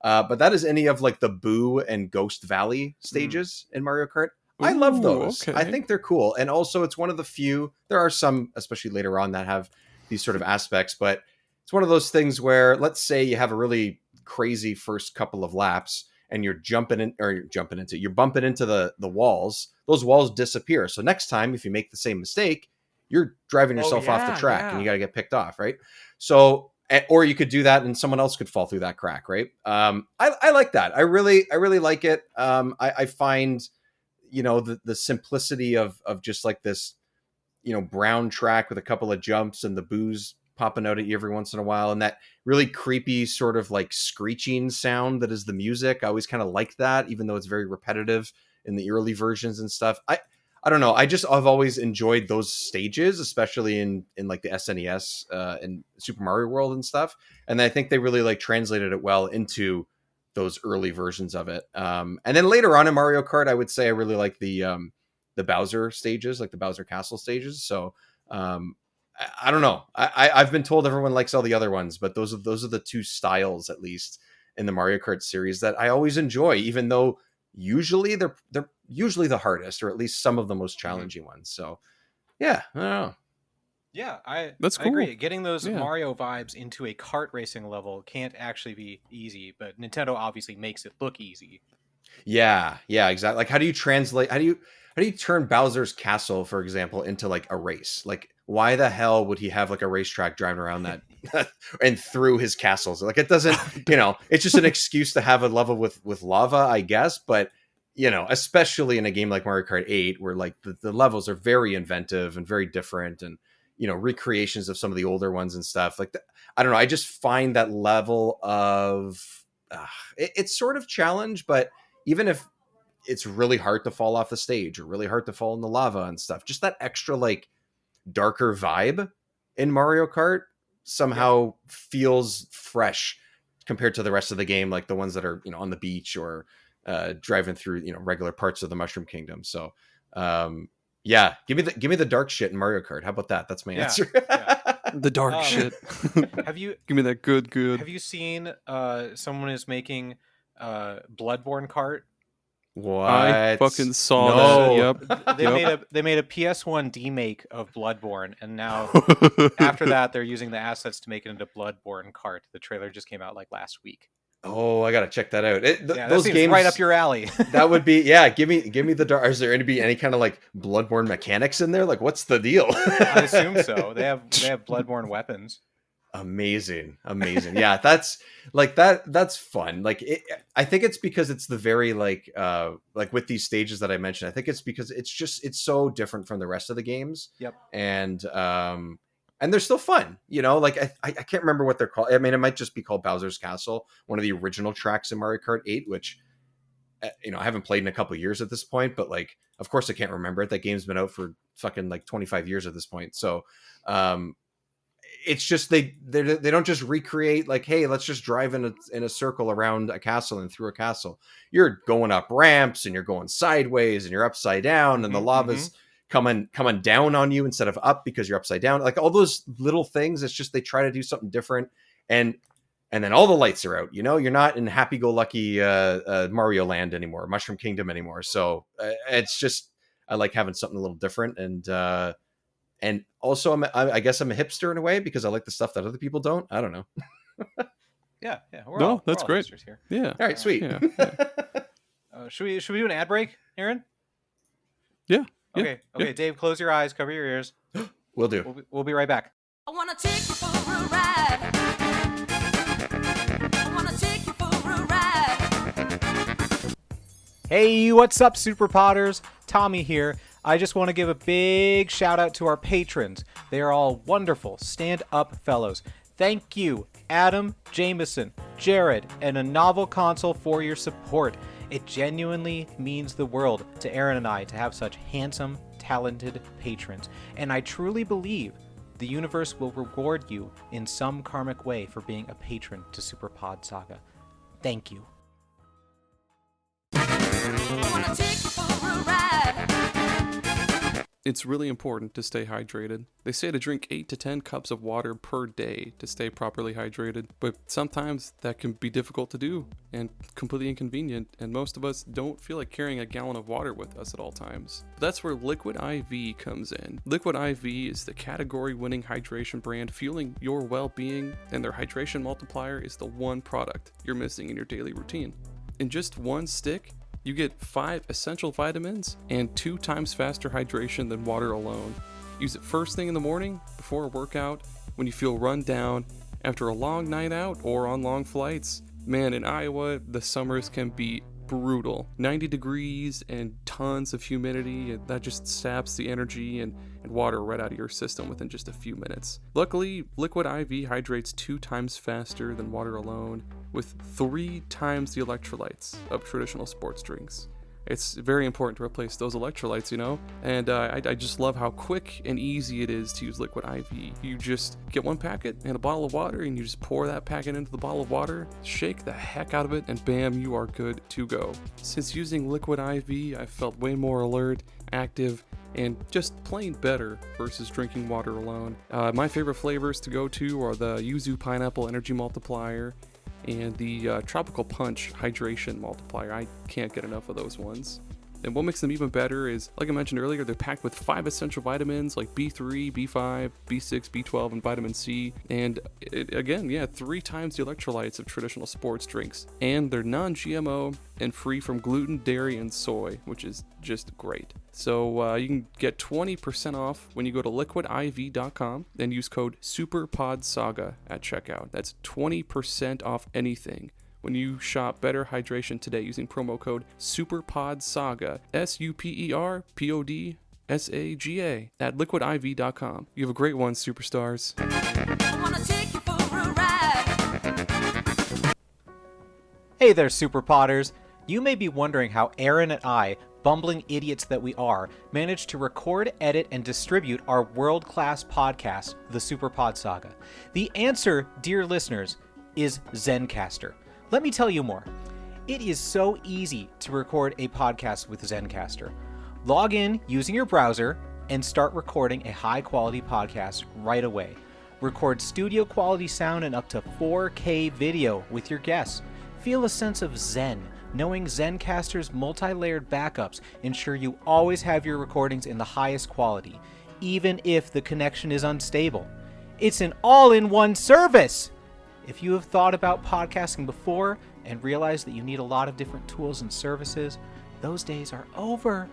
But that is any of like the Boo and Ghost Valley stages in Mario Kart. I love those. Okay. I think they're cool. And also, it's one of the few, there are some, especially later on, that have these sort of aspects, but it's one of those things where, let's say you have a really crazy first couple of laps and you're bumping into the walls. Those walls disappear. So next time, if you make the same mistake, you're driving yourself off the track and you got to get picked off, right? So, or you could do that and someone else could fall through that crack, right? I like that. I really like it. I find, the simplicity of just like this, brown track with a couple of jumps and the booze popping out at you every once in a while, and that really creepy sort of like screeching sound that is the music. I always kind of like that, even though it's very repetitive in the early versions and stuff. I don't know. I've always enjoyed those stages, especially in like the SNES and Super Mario World and stuff. And I think they really like translated it well into those early versions of it. And then later on in Mario Kart, I would say I really like the Bowser stages, like the Bowser Castle stages. So I don't know. I've been told everyone likes all the other ones, but those are the two styles, at least in the Mario Kart series, that I always enjoy, even though usually they're usually the hardest, or at least some of the most challenging ones. So yeah, I don't know. Yeah, That's I agree. agree. Getting those Mario vibes into a kart racing level can't actually be easy, but Nintendo obviously makes it look easy. Yeah, exactly. Like, how do you turn Bowser's Castle, for example, into like a race? Like, why the hell would he have like a racetrack driving around that and through his castles? Like, it doesn't, it's just an excuse to have a level with lava, I guess. But, especially in a game like Mario Kart 8, where like the levels are very inventive and very different, and, recreations of some of the older ones and stuff like that. I don't know. I just find that level of, it's sort of challenge, but even if it's really hard to fall off the stage or really hard to fall in the lava and stuff, just that extra like darker vibe in Mario Kart somehow feels fresh compared to the rest of the game, like the ones that are, on the beach or driving through, regular parts of the Mushroom Kingdom. So yeah, give me the dark shit in Mario Kart. How about that? That's my answer. The dark shit. Have you Give me that good. Have you seen someone is making Bloodborne Kart? What? I fucking saw No. that. Yep. They made a PS1 demake of Bloodborne, and now after that they're using the assets to make it into Bloodborne Kart. The trailer just came out like last week. Oh, I gotta check that out. That Those seems games right up your alley. That would be, yeah. Give me the dark. Is there going to be any kind of like Bloodborne mechanics in there? Like, what's the deal? I assume so. They have Bloodborne weapons. Amazing. Yeah, that's like that's fun. Like, I think it's because it's the very like with these stages that I mentioned. I think it's because it's so different from the rest of the games. Yep. And they're still fun, like I can't remember what they're called. I mean, it might just be called Bowser's Castle, one of the original tracks in Mario Kart 8, which, I haven't played in a couple of years at this point, but like, of course I can't remember it. That game's been out for fucking like 25 years at this point. So, it's just, they don't just recreate like, hey, let's just drive in a circle around a castle and through a castle. You're going up ramps and you're going sideways and you're upside down and the lava's coming down on you instead of up because you're upside down. Like all those little things. It's just, they try to do something different. And then all the lights are out, you're not in happy-go-lucky Mario Land anymore, Mushroom Kingdom anymore. So it's just, I like having something a little different. And also I guess I'm a hipster in a way because I like the stuff that other people don't. I don't know. Yeah. That's great. Here. Yeah. All right, sweet. Yeah. Should we do an ad break, Aaron? Yeah. Okay, Yeah. Dave, close your eyes, cover your ears. Will do. We'll be right back. I wanna take you for a ride. I wanna take you for a ride. Hey, what's up, Super Potters? Tommy here. I just want to give a big shout out to our patrons. They are all wonderful, stand-up fellows. Thank you, Adam, Jameson, Jared, and a novel console for your support. It genuinely means the world to Aaron and I to have such handsome, talented patrons. And I truly believe the universe will reward you in some karmic way for being a patron to SuperPod Saga. Thank you. I wanna take you for a ride. It's really important to stay hydrated. They say to drink 8 to 10 cups of water per day to stay properly hydrated, but sometimes that can be difficult to do and completely inconvenient, and most of us don't feel like carrying a gallon of water with us at all times. That's where Liquid IV comes in. Liquid IV is the category-winning hydration brand fueling your well-being, and their hydration multiplier is the one product you're missing in your daily routine. In just one stick, you get 5 essential vitamins and 2 times faster hydration than water alone. Use it first thing in the morning, before a workout, when you feel run down, after a long night out, or on long flights. Man, in Iowa, the summers can be brutal. 90 degrees and tons of humidity, and that just saps the energy and water right out of your system within just a few minutes. Luckily, Liquid IV hydrates 2 times faster than water alone, with 3 times the electrolytes of traditional sports drinks. It's very important to replace those electrolytes, and I just love how quick and easy it is to use Liquid IV. You just get 1 packet and a bottle of water, and you just pour that packet into the bottle of water, shake the heck out of it, and bam, you are good to go. Since using Liquid IV, I've felt way more alert, active, and just plain better versus drinking water alone. My favorite flavors to go to are the Yuzu Pineapple Energy Multiplier and the Tropical Punch Hydration Multiplier. I can't get enough of those ones. And what makes them even better is, like I mentioned earlier, they're packed with 5 essential vitamins like B3, B5, B6, B12, and vitamin C. And again, 3 times the electrolytes of traditional sports drinks. And they're non-GMO and free from gluten, dairy, and soy, which is just great. So you can get 20% off when you go to liquidiv.com and use code SuperPodSaga at checkout. That's 20% off anything when you shop Better Hydration today using promo code SuperPodSaga, SuperPodSaga at liquidiv.com. You have a great one, superstars. I wanna take you for a ride. Hey there, Super Potters. You may be wondering how Aaron and I, bumbling idiots that we are, managed to record, edit, and distribute our world-class podcast, the SuperPod Saga. The answer, dear listeners, is Zencastr. Let me tell you more. It is so easy to record a podcast with Zencastr. Log in using your browser and start recording a high-quality podcast right away. Record studio-quality sound and up to 4K video with your guests. Feel a sense of zen, knowing Zencastr's multi-layered backups ensure you always have your recordings in the highest quality, even if the connection is unstable. It's an all-in-one service! If you have thought about podcasting before and realized that you need a lot of different tools and services, those days are over.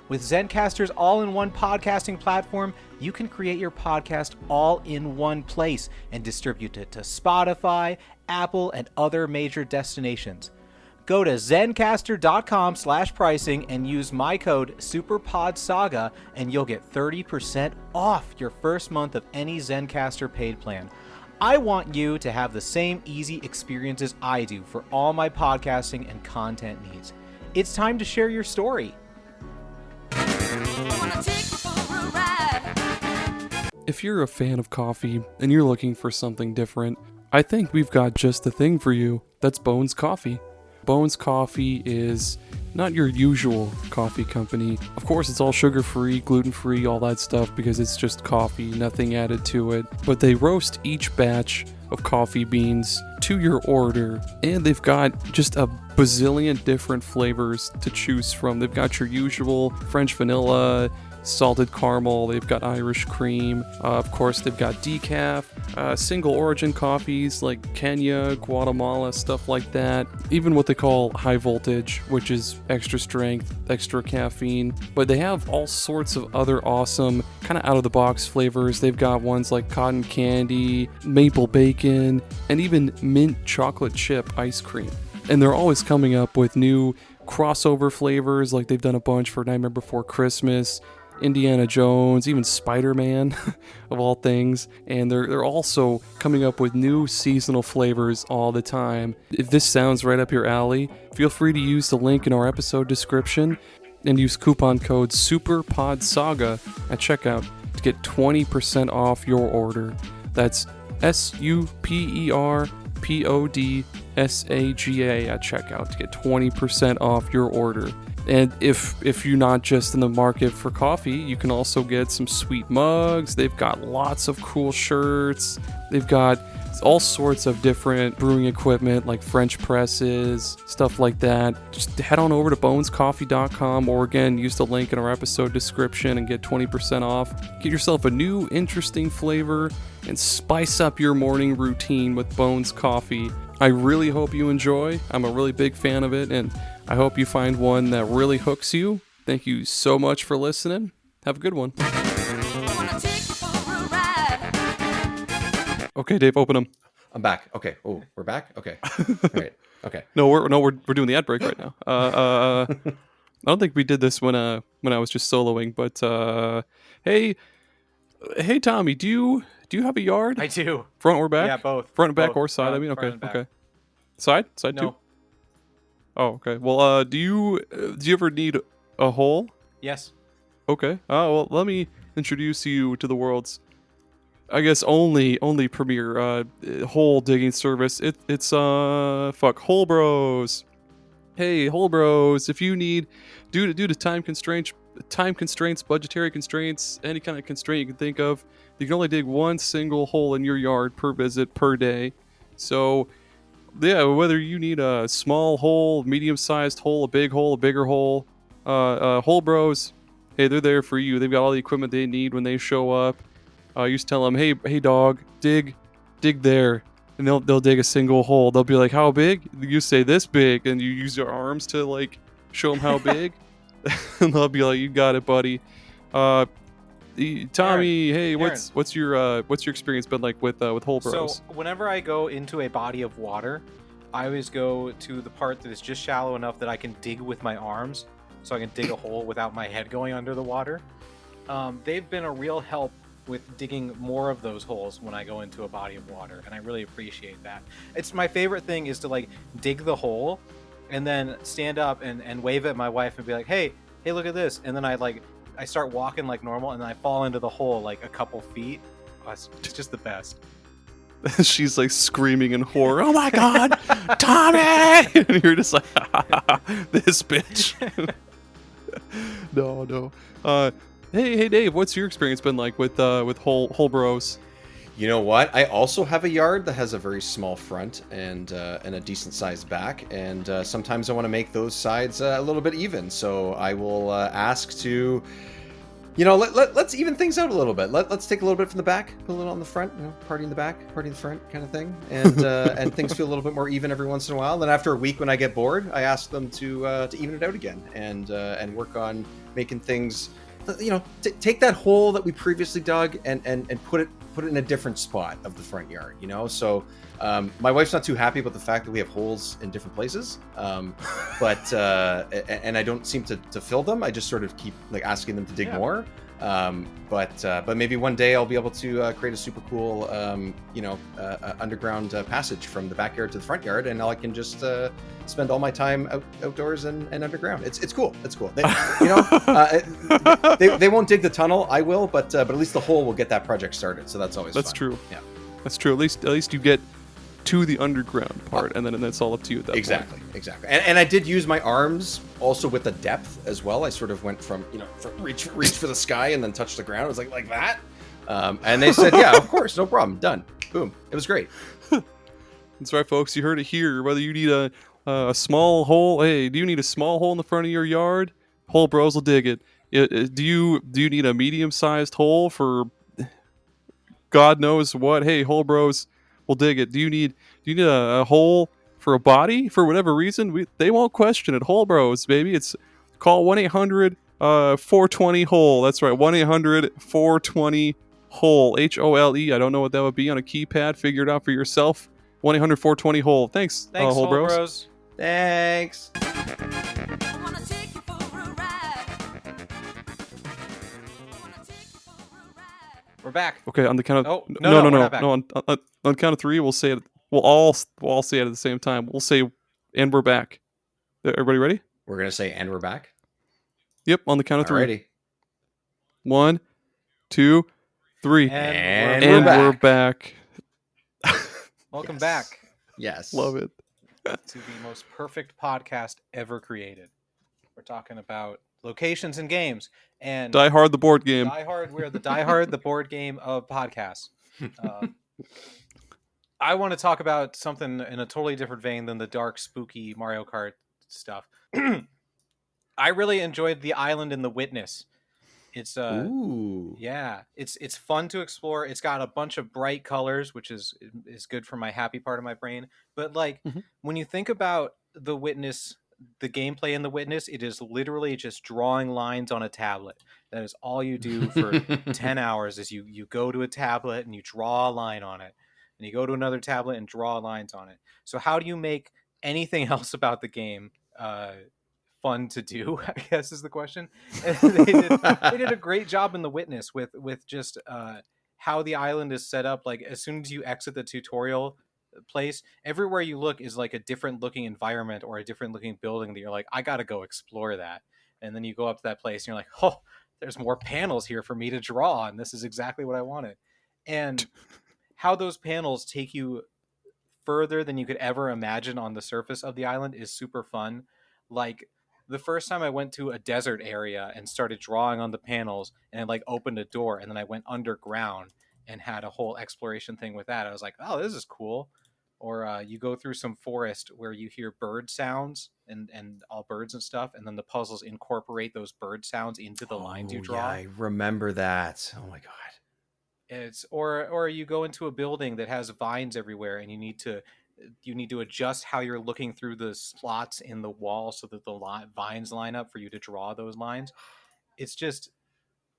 With Zencastr's all-in-one podcasting platform, you can create your podcast all in one place and distribute it to Spotify, Apple, and other major destinations. Go to zencastr.com/pricing and use my code SuperPodSaga and you'll get 30% off your first month of any Zencastr paid plan. I want you to have the same easy experiences I do for all my podcasting and content needs. It's time to share your story. If you're a fan of coffee and you're looking for something different, I think we've got just the thing for you. That's Bones Coffee. Bones Coffee is not your usual coffee company. Of course, it's all sugar-free, gluten-free, all that stuff because it's just coffee, nothing added to it. But they roast each batch of coffee beans to your order, and they've got just a bazillion different flavors to choose from. They've got your usual French vanilla, salted caramel, they've got Irish cream, of course they've got decaf, single origin coffees like Kenya, Guatemala, stuff like that, even what they call high voltage, which is extra strength, extra caffeine, but they have all sorts of other awesome kind of out of the box flavors. They've got ones like cotton candy, maple bacon, and even mint chocolate chip ice cream. And they're always coming up with new crossover flavors, like they've done a bunch for Nightmare Before Christmas, Indiana Jones, even Spider-Man, of all things. And they're also coming up with new seasonal flavors all the time. If this sounds right up your alley, feel free to use the link in our episode description and use coupon code SuperPodSaga at checkout to get 20% off your order. That's SuperPodSaga at checkout to get 20% off your order. And if you're not just in the market for coffee, you can also get some sweet mugs. They've got lots of cool shirts. They've got all sorts of different brewing equipment like French presses, stuff like that. Just head on over to bonescoffee.com or again, use the link in our episode description and get 20% off. Get yourself a new interesting flavor and spice up your morning routine with Bones Coffee. I really hope you enjoy. I'm a really big fan of it, and I hope you find one that really hooks you. Thank you so much for listening. Have a good one. Okay, Dave, open them. I'm back. Okay. Oh, we're back? Okay. All right. Okay. No, we're doing the ad break right now. I don't think we did this when I was just soloing, but hey Tommy, do you have a yard? I do. Front or back? Yeah, both. Front and back Both. or side? Front- I mean, front and okay. back. Side No. too. Oh, okay. Well, do you ever need a hole? Yes. Okay. Well, let me introduce you to the world's, I guess, only premier hole digging service. It's Hole Bros. Hey, Hole Bros. If you need, due to time constraints, budgetary constraints, any kind of constraint you can think of, you can only dig one single hole in your yard per visit per day. So, yeah, whether you need a small hole, medium-sized hole, a big hole, a bigger hole, Hole Bros, hey, they're there for you. They've got all the equipment they need when they show up. You just tell them, hey dog, dig there, and they'll dig a single hole. They'll be like, how big? You say this big, and you use your arms to like show them how big, and they'll be like, you got it, buddy. Tommy, hey, what's your experience been like with Hole Bros? So whenever I go into a body of water, I always go to the part that is just shallow enough that I can dig with my arms, so I can dig a hole without my head going under the water. They've been a real help with digging more of those holes when I go into a body of water, and I really appreciate that. It's my favorite thing is to like dig the hole, and then stand up and wave at my wife and be like, hey, look at this. And then I start walking like normal, and then I fall into the hole like a couple feet. Oh, it's just the best. She's like screaming in horror. Oh my God, Tommy! And you're just like, this bitch. No. Hey, Dave. What's your experience been like with hole bros? You know what? I also have a yard that has a very small front and a decent sized back, and sometimes I want to make those sides a little bit even. So I will ask to, let's even things out a little bit. Let's take a little bit from the back, put a little on the front, party in the back, party in the front, kind of thing, and and things feel a little bit more even every once in a while. Then after a week, when I get bored, I ask them to even it out again and work on making things. Take that hole that we previously dug and put it in a different spot of the front yard, So my wife's not too happy about the fact that we have holes in different places, but and I don't seem to fill them. I just sort of keep like asking them to dig more. But maybe one day I'll be able to create a super cool, underground passage from the backyard to the front yard, and I can just spend all my time outdoors and underground. It's cool. It's cool. They won't dig the tunnel. I will, but at least the hole will get that project started. So that's always That's fun. true. Yeah, that's true. At least you get to the underground part, and then it's all up to you at that exactly. point. Exactly. And I did use my arms also with the depth as well. I sort of went from reach for the sky and then touch the ground. It was like that. And they said, yeah, of course, no problem, done. Boom. It was great. That's right, folks. You heard it here. Whether you need a small hole, hey, do you need a small hole in the front of your yard? Hole bros will dig it. Do you need a medium-sized hole for God knows what? Hey, hole bros will dig it. Do you need a hole for a body for whatever reason? They won't question it. Hole bros, baby. It's call 1-800-420-HOLE. That's right, 1-800-420-HOLE. HOLE. I don't know what that would be on a keypad. Figure it out for yourself. 1-800-420-HOLE. Thanks, Hole bros. bros. Thanks. I wanna take you for a ride. I wanna take you for a ride. We're back. Okay, on the count of Oh, no, we're not back. no. On count of three, we'll say it. We'll all say it at the same time. We'll say, "And we're back." Everybody ready? We're gonna say, and we're back. Yep. On the count of three. Alrighty. 1, 2, 3. And And we're we're back. welcome Yes. back Yes. Love it. to the most perfect podcast ever created. We're talking about locations and games. And Die Hard, the board game. Die Hard, we're the Die Hard, the board game of podcasts. I want to talk about something in a totally different vein than the dark, spooky Mario Kart stuff. I really enjoyed the island in The Witness. It's Ooh. yeah, it's fun to explore. It's got a bunch of bright colors, which is good for my happy part of my brain. But like when you think about The Witness, the gameplay in The Witness, it is literally just drawing lines on a tablet. That is all you do for 10 hours is you go to a tablet and you draw a line on it. And you go to another tablet and draw lines on it. So how do you make anything else about the game fun to do, I guess is the question. And they did a great job in The Witness with just how the island is set up. Like as soon as you exit the tutorial place, everywhere you look is like a different looking environment or a different looking building that you're like, I gotta go explore that. And then you go up to that place and you're like, oh, there's more panels here for me to draw, and this is exactly what I wanted. And how those panels take you further than you could ever imagine on the surface of the island is super fun. Like the first time I went to a desert area and started drawing on the panels, and it like opened a door, and then I went underground and had a whole exploration thing with that. I was like, oh, this is cool. Or you go through some forest where you hear bird sounds and all birds and stuff, and then the puzzles incorporate those bird sounds into the lines you draw. Yeah, I remember that. Oh my god. It's or you go into a building that has vines everywhere, and you need to adjust how you're looking through the slots in the wall so that the vines line up for you to draw those lines. It's just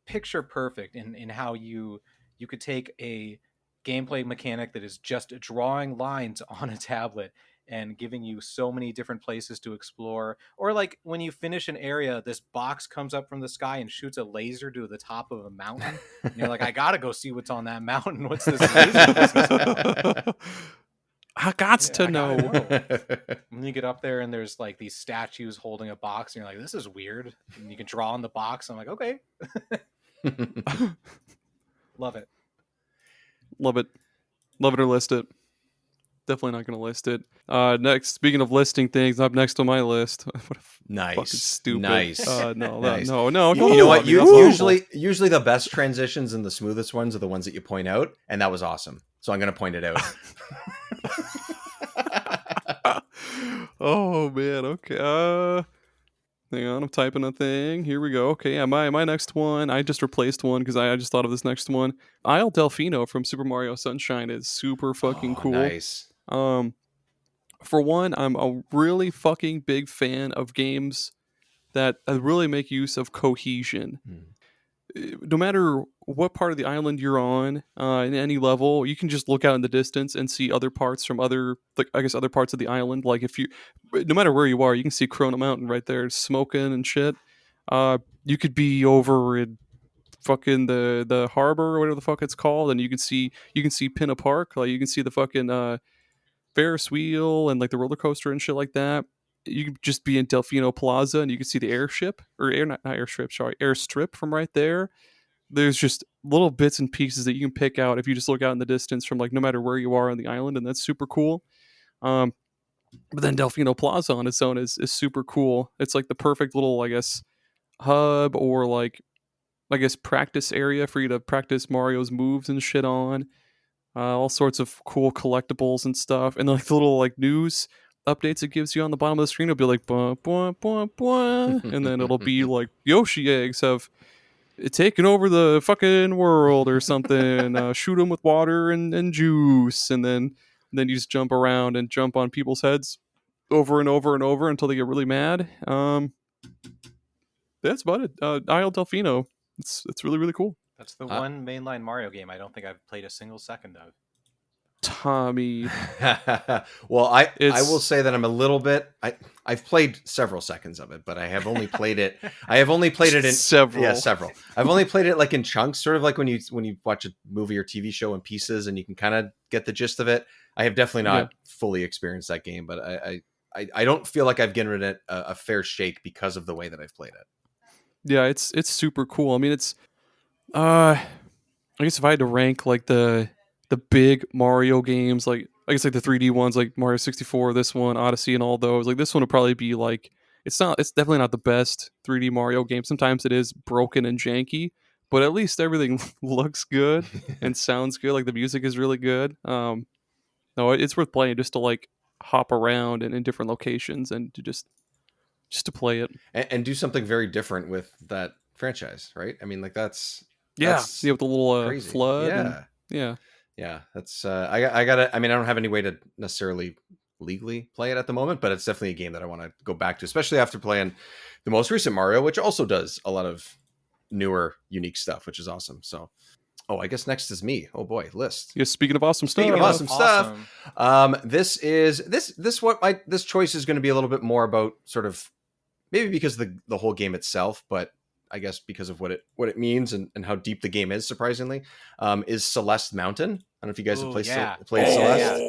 picture perfect in how you could take a gameplay mechanic that is just drawing lines on a tablet and giving you so many different places to explore. Or like when you finish an area, this box comes up from the sky and shoots a laser to the top of a mountain. And you're like, I gotta go see what's on that mountain. What's this laser? I gots Yeah, to I gotta know. know. When you get up there and there's like these statues holding a box, and you're like, this is weird. And you can draw on the box. I'm like, okay, love it. Love it. Love it or list it. Definitely not going to list it. Next, speaking of listing things, up next on my list. What a fucking Nice, stupid. nice, No, nice. no. You Don't know do what? that, man. That's awful. Usually the best transitions and the smoothest ones are the ones that you point out, and that was awesome. So I'm going to point it out. Oh man. Okay. Hang on. I'm typing a thing. Here we go. Okay. Yeah. My next one. I just replaced one because I just thought of this next one. Isle Delfino from Super Mario Sunshine is super fucking Oh, cool. nice. For one, I'm a really fucking big fan of games that really make use of cohesion. No matter what part of the island you're on, in any level, you can just look out in the distance and see other parts from other, like I guess, other parts of the island. Like if you, no matter where you are, you can see Corona Mountain right there, smoking and shit. You could be over in fucking the harbor or whatever the fuck it's called, and you can see Pinna Park. Like you can see the fucking Ferris wheel and like the roller coaster and shit like that. You could just be in Delfino Plaza and you can see the airship or not airstrip, sorry, airstrip from right there. There's just little bits and pieces that you can pick out if you just look out in the distance from like no matter where you are on the island, and that's super cool. Um, but then Delfino Plaza on its own is super cool. It's like the perfect little, I guess, hub or like I guess practice area for you to practice Mario's moves and shit on. All sorts of cool collectibles and stuff, and like the little like news updates it gives you on the bottom of the screen will be like blah, blah, blah, blah, and then it'll be like Yoshi eggs have taken over the fucking world or something. Shoot them with water and juice, and then you just jump around and jump on people's heads over and over and over until they get really mad. That's about it. Isle Delfino. It's really really cool. That's the one mainline Mario game I don't think I've played a single second of. Tommy, Well, I It's- will say that I'm a little bit. I've played several seconds of it, but I have only played it. I have only played it in Several. Yeah, several. I've only played it like in chunks, sort of like when you watch a movie or TV show in pieces, and you can kind of get the gist of it. I have definitely not fully experienced that game, but I don't feel like I've given it a fair shake because of the way that I've played it. Yeah, it's super cool. I mean, it's I guess if I had to rank like the big Mario games, like I guess like the 3D ones, like Mario 64, this one, Odyssey, and all those, like this one would probably be like it's definitely not the best 3D Mario game. Sometimes it is broken and janky, but at least everything looks good and sounds good. Like the music is really good. No, it's worth playing just to like hop around and in different locations and to just to play it. And do something very different with that franchise, right? I mean, like that's Yeah, with the little crazy. flood. Yeah. Yeah, that's I gotta. I mean, I don't have any way to necessarily legally play it at the moment, but it's definitely a game that I want to go back to, especially after playing the most recent Mario, which also does a lot of newer, unique stuff, which is awesome. So, I guess next is me. Oh boy, list. Yeah, speaking of awesome stuff. Speaking of awesome stuff, this choice is going to be a little bit more about sort of maybe because of the whole game itself, but I guess because of what it means and how deep the game is, surprisingly, is Celeste Mountain. I don't know if you guys have played Celeste.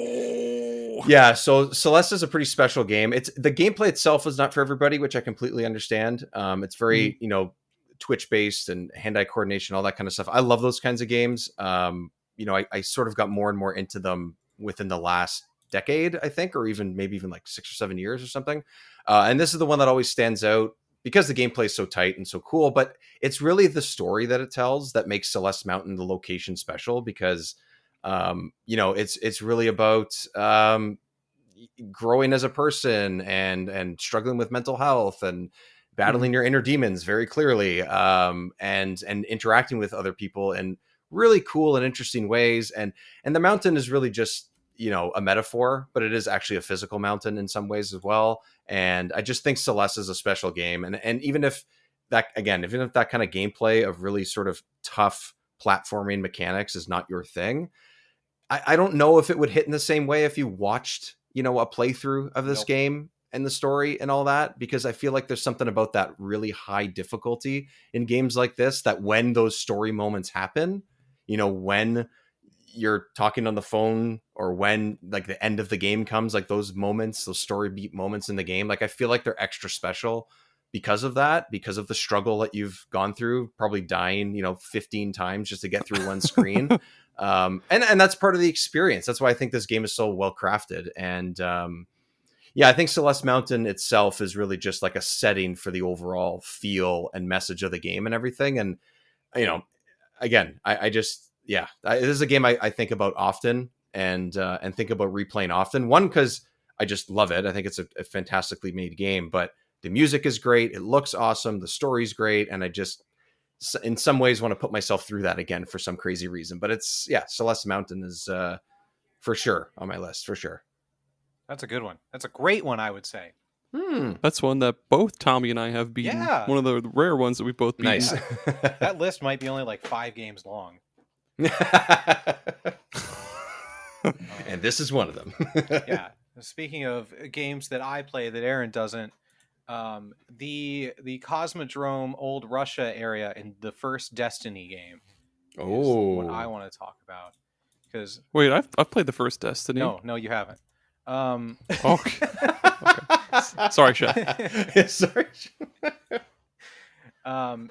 Yeah, so Celeste is a pretty special game. It's the gameplay itself is not for everybody, which I completely understand. It's very twitch based and hand-eye coordination, all that kind of stuff. I love those kinds of games. I sort of got more and more into them within the last decade, I think, or maybe even like 6 or 7 years or something. And this is the one that always stands out because the gameplay is so tight and so cool, but it's really the story that it tells that makes Celeste Mountain the location special because, it's really about growing as a person and struggling with mental health and battling your inner demons very clearly, and interacting with other people in really cool and interesting ways. And the mountain is really just, a metaphor, but it is actually a physical mountain in some ways as well. And I just think Celeste is a special game. And even if that kind of gameplay of really sort of tough platforming mechanics is not your thing, I don't know if it would hit in the same way if you watched, a playthrough of this game and the story and all that, because I feel like there's something about that really high difficulty in games like this, that when those story moments happen, when you're talking on the phone or when like the end of the game comes, like those moments, those story beat moments in the game, like I feel like they're extra special because of that, because of the struggle that you've gone through, probably dying, 15 times just to get through one screen. And that's part of the experience. That's why I think this game is so well crafted. And yeah, I think Celeste Mountain itself is really just like a setting for the overall feel and message of the game and everything. And again, I just, yeah, this is a game I think about often and think about replaying often. One, because I just love it. I think it's a fantastically made game, but the music is great. It looks awesome. The story's great. And I just, in some ways, want to put myself through that again for some crazy reason. But it's, yeah, Celeste Mountain is for sure on my list, for sure. That's a good one. That's a great one, I would say. That's one that both Tommy and I have beaten. Yeah. One of the rare ones that we've both beaten. Nice. That list might be only like 5 games long. And this is one of them. Yeah. Speaking of games that I play that Aaron doesn't, the Cosmodrome Old Russia area in the first Destiny game is what I want to talk about. Because Wait, I've played the first Destiny. no, you haven't. Okay. Sorry, Chef. Sorry.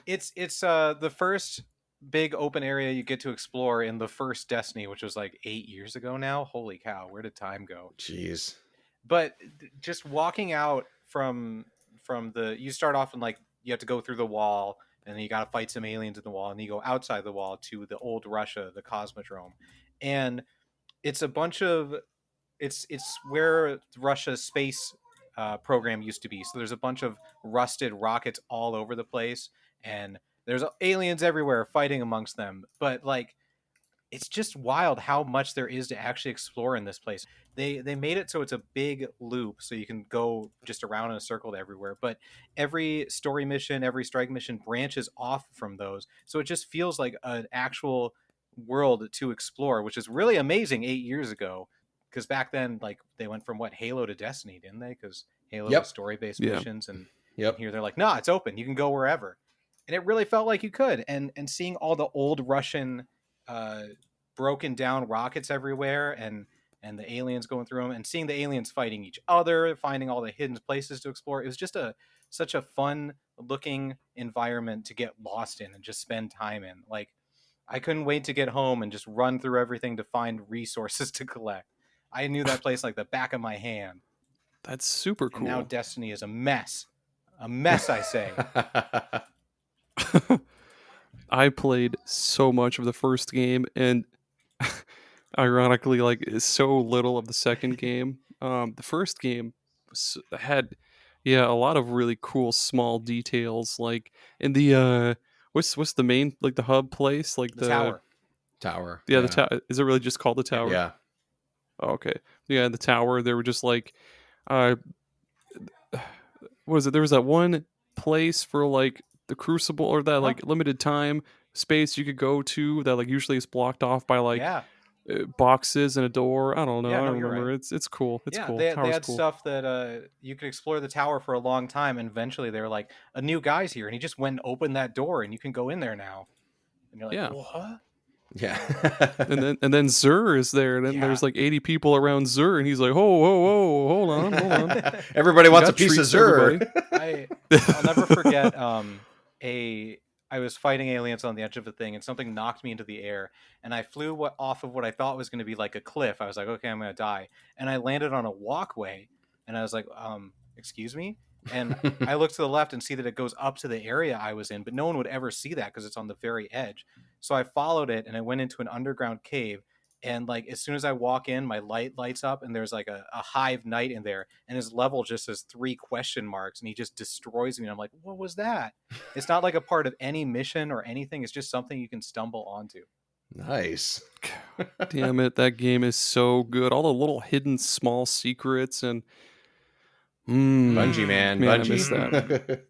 It's the first big open area you get to explore in the first Destiny, which was like 8 years ago now. Holy cow, where did time go? Jeez. But just walking out from you start off and like you have to go through the wall, and then you got to fight some aliens in the wall, and you go outside the wall to the old Russia, the Cosmodrome, and it's a bunch of it's where Russia's space program used to be. So there's a bunch of rusted rockets all over the place, and there's aliens everywhere fighting amongst them. But like, it's just wild how much there is to actually explore in this place. They made it so it's a big loop, so you can go just around in a circle to everywhere. But every story mission, every strike mission branches off from those, so it just feels like an actual world to explore, which is really amazing 8 years ago. Because back then, like, they went from what, Halo to Destiny, didn't they? Because Halo was story-based missions, and here they're like, nah, it's open. You can go wherever. And it really felt like you could. And seeing all the old Russian broken down rockets everywhere, and the aliens going through them, and seeing the aliens fighting each other, finding all the hidden places to explore. It was just such a fun looking environment to get lost in and just spend time in. Like, I couldn't wait to get home and just run through everything to find resources to collect. I knew that place like the back of my hand. That's super cool. And now Destiny is a mess. A mess, I say. I played so much of the first game, and ironically, like, so little of the second game. The first game had, a lot of really cool small details, like in the what's the main, like, the hub place, like the tower. Tower. Yeah, the tower. Is it really just called the tower? Yeah. Oh, okay. Yeah, the tower. They were just like, what was it? There was that one place for like the Crucible, or that like limited time space you could go to that like usually is blocked off by like boxes and a door. I don't know. I don't remember. Right. It's cool. It's cool. They had stuff that you could explore the tower for a long time, and eventually they were like, a new guy's here, and he just went and opened that door, and you can go in there now. And you're like, what? Yeah. and then Zur is there, and then there's like 80 people around Zur, and he's like, whoa, hold on. Everybody wants a piece of Zur. I'll never forget I was fighting aliens on the edge of a thing, and something knocked me into the air, and I flew off of what I thought was going to be like a cliff. I was like, okay, I'm going to die. And I landed on a walkway, and I was like, excuse me? And I looked to the left and see that it goes up to the area I was in, but no one would ever see that because it's on the very edge. So I followed it, and I went into an underground cave. And like, as soon as I walk in, my light lights up, and there's like a hive knight in there, and his level just says 3 question marks, and he just destroys me. And I'm like, what was that? It's not like a part of any mission or anything. It's just something you can stumble onto. Nice. Damn it. That game is so good. All the little hidden small secrets, and Bungie, man. Bungie. I miss that.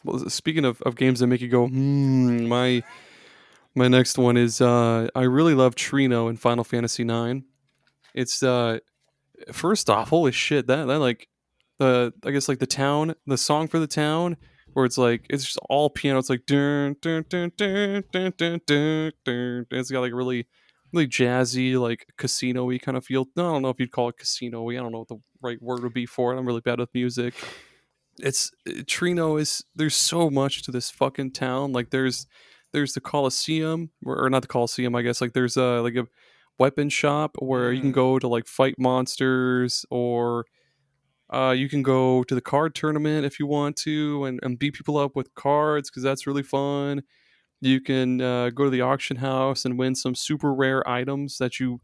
Well, speaking of games that make you go, my next one is I really love Treno in Final Fantasy IX. It's first off, holy shit, that like I guess like the town, the song for the town, where it's like it's just all piano. It's like dun dun dun dun dun dun dun dun. It's got like a really really jazzy, like casino-y kind of feel. No, I don't know if you'd call it casino-y. I don't know what the right word would be for it. I'm really bad with music. It's Treno is there's so much to this fucking town. Like there's the Coliseum, or not the Coliseum, I guess. Like there's a weapon shop where you can go to like fight monsters, or you can go to the card tournament if you want to, and beat people up with cards because that's really fun. You can go to the auction house and win some super rare items that you.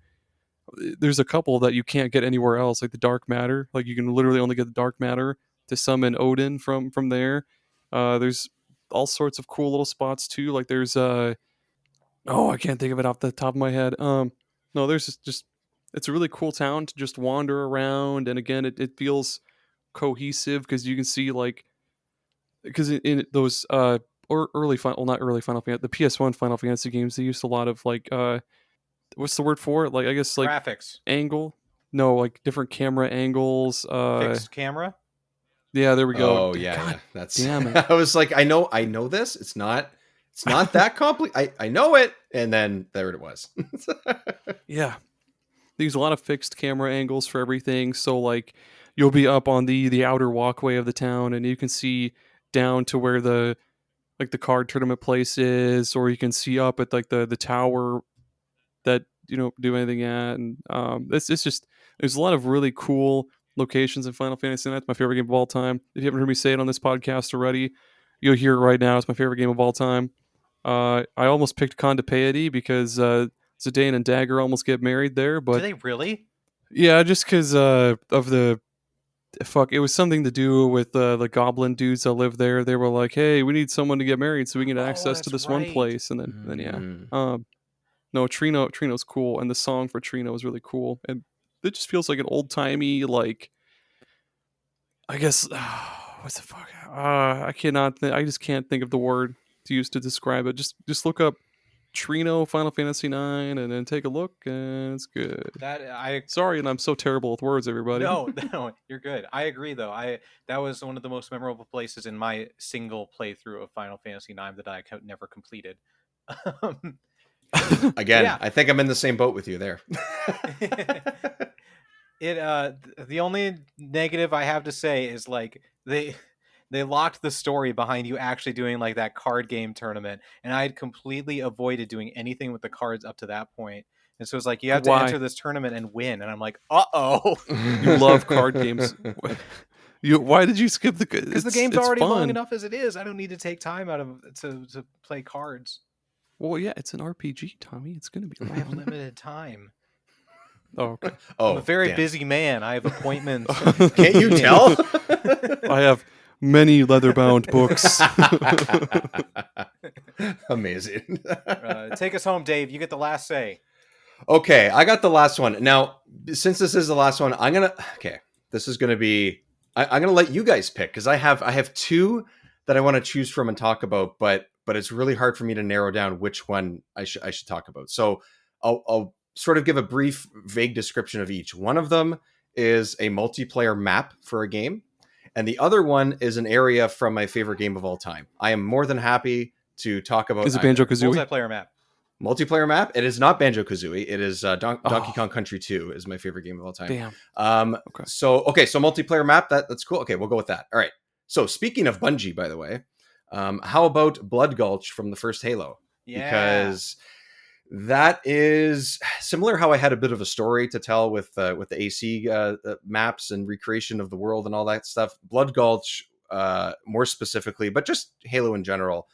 There's a couple that you can't get anywhere else, like the dark matter. Like you can literally only get the dark matter to summon Odin from there. There's all sorts of cool little spots too. Like there's oh, I can't think of it off the top of my head. No, there's just it's a really cool town to just wander around, and again, it feels cohesive because you can see like because in those or early final, well, not early Final Fantasy, the PS1 Final Fantasy games, they used a lot of like what's the word for it? Like I guess like Graphics. angle. No, like different camera angles. Fixed camera. Yeah, there we go. Oh yeah, God yeah. That's. damn it. I was like, I know this. It's not that complicated. I know it, and then there it was. Yeah. They use a lot of fixed camera angles for everything. So like you'll be up on the outer walkway of the town and you can see down to where the like the card tournament place is, or you can see up at like the tower that you don't do anything at. And it's just there's a lot of really cool locations in Final Fantasy. That's my favorite game of all time. If you haven't heard me say it on this podcast already, you'll hear it right now. It's my favorite game of all time. I almost picked Condepeity because Zidane and Dagger almost get married there, Do but they really? yeah, just because of the fuck, it was something to do with the goblin dudes that live there. They were like, "Hey, we need someone to get married, so we can get access to that's this one right. place." And then yeah, Mm. no, Treno's cool, and the song for Treno is really cool, and it just feels like an old timey like. I guess what's the fuck? I cannot. I just can't think of the word to use to describe it. Just look up Treno Final Fantasy 9 and then take a look, and it's good. That I Sorry, and I'm so terrible with words, everybody. no, you're good. I agree though. That was one of the most memorable places in my single playthrough of Final Fantasy IX that I never completed. Again, Yeah. I think I'm in the same boat with you there. The only negative I have to say is like they locked the story behind you actually doing like that card game tournament, and I had completely avoided doing anything with the cards up to that point. And so it's like you have to Why? enter this tournament and win, and I'm like, uh-oh. You love card games. Why did you skip the? Because the game's already long enough as it is. I don't need to take time out of to play cards. Well, yeah, it's an RPG, Tommy. It's gonna be I have long. limited time. Oh, okay. Oh, I'm a very damn. busy man. I have appointments. Can't you tell? I have many leather-bound books. Amazing. Take us home, Dave. You get the last say. Okay, I got the last one. Now, since this is the last one, this is gonna be I'm gonna let you guys pick because I have two that I want to choose from and talk about, but it's really hard for me to narrow down which one I should talk about. So I'll sort of give a brief, vague description of each. One of them is a multiplayer map for a game, and the other one is an area from my favorite game of all time. I am more than happy to talk about. Is it Banjo-Kazooie? Multiplayer map. Multiplayer map. It is not Banjo-Kazooie. It is Donkey Kong Country 2 is my favorite game of all time. Damn. Okay. So multiplayer map. That's cool. Okay, we'll go with that. All right. So speaking of Bungie, by the way, how about Blood Gulch from the first Halo? Yeah. Because that is similar. How I had a bit of a story to tell with the AC maps and recreation of the world and all that stuff. Blood Gulch, more specifically, but just Halo in general.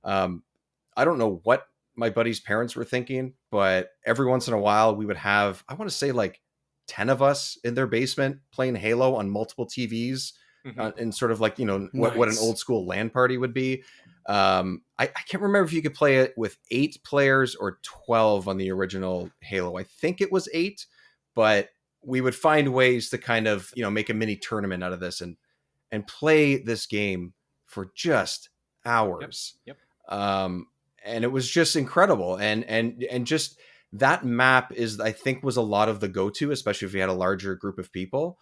I don't know what my buddy's parents were thinking, but every once in a while we would have, I want to say like 10 of us in their basement playing Halo on multiple TVs. And sort of like, what an old school LAN party would be. I can't remember if you could play it with 8 players or 12 on the original Halo. I think it was 8, but we would find ways to kind of, make a mini tournament out of this and play this game for just hours. Yep. And it was just incredible. And just that map I think was a lot of the go-to, especially if you had a larger group of people.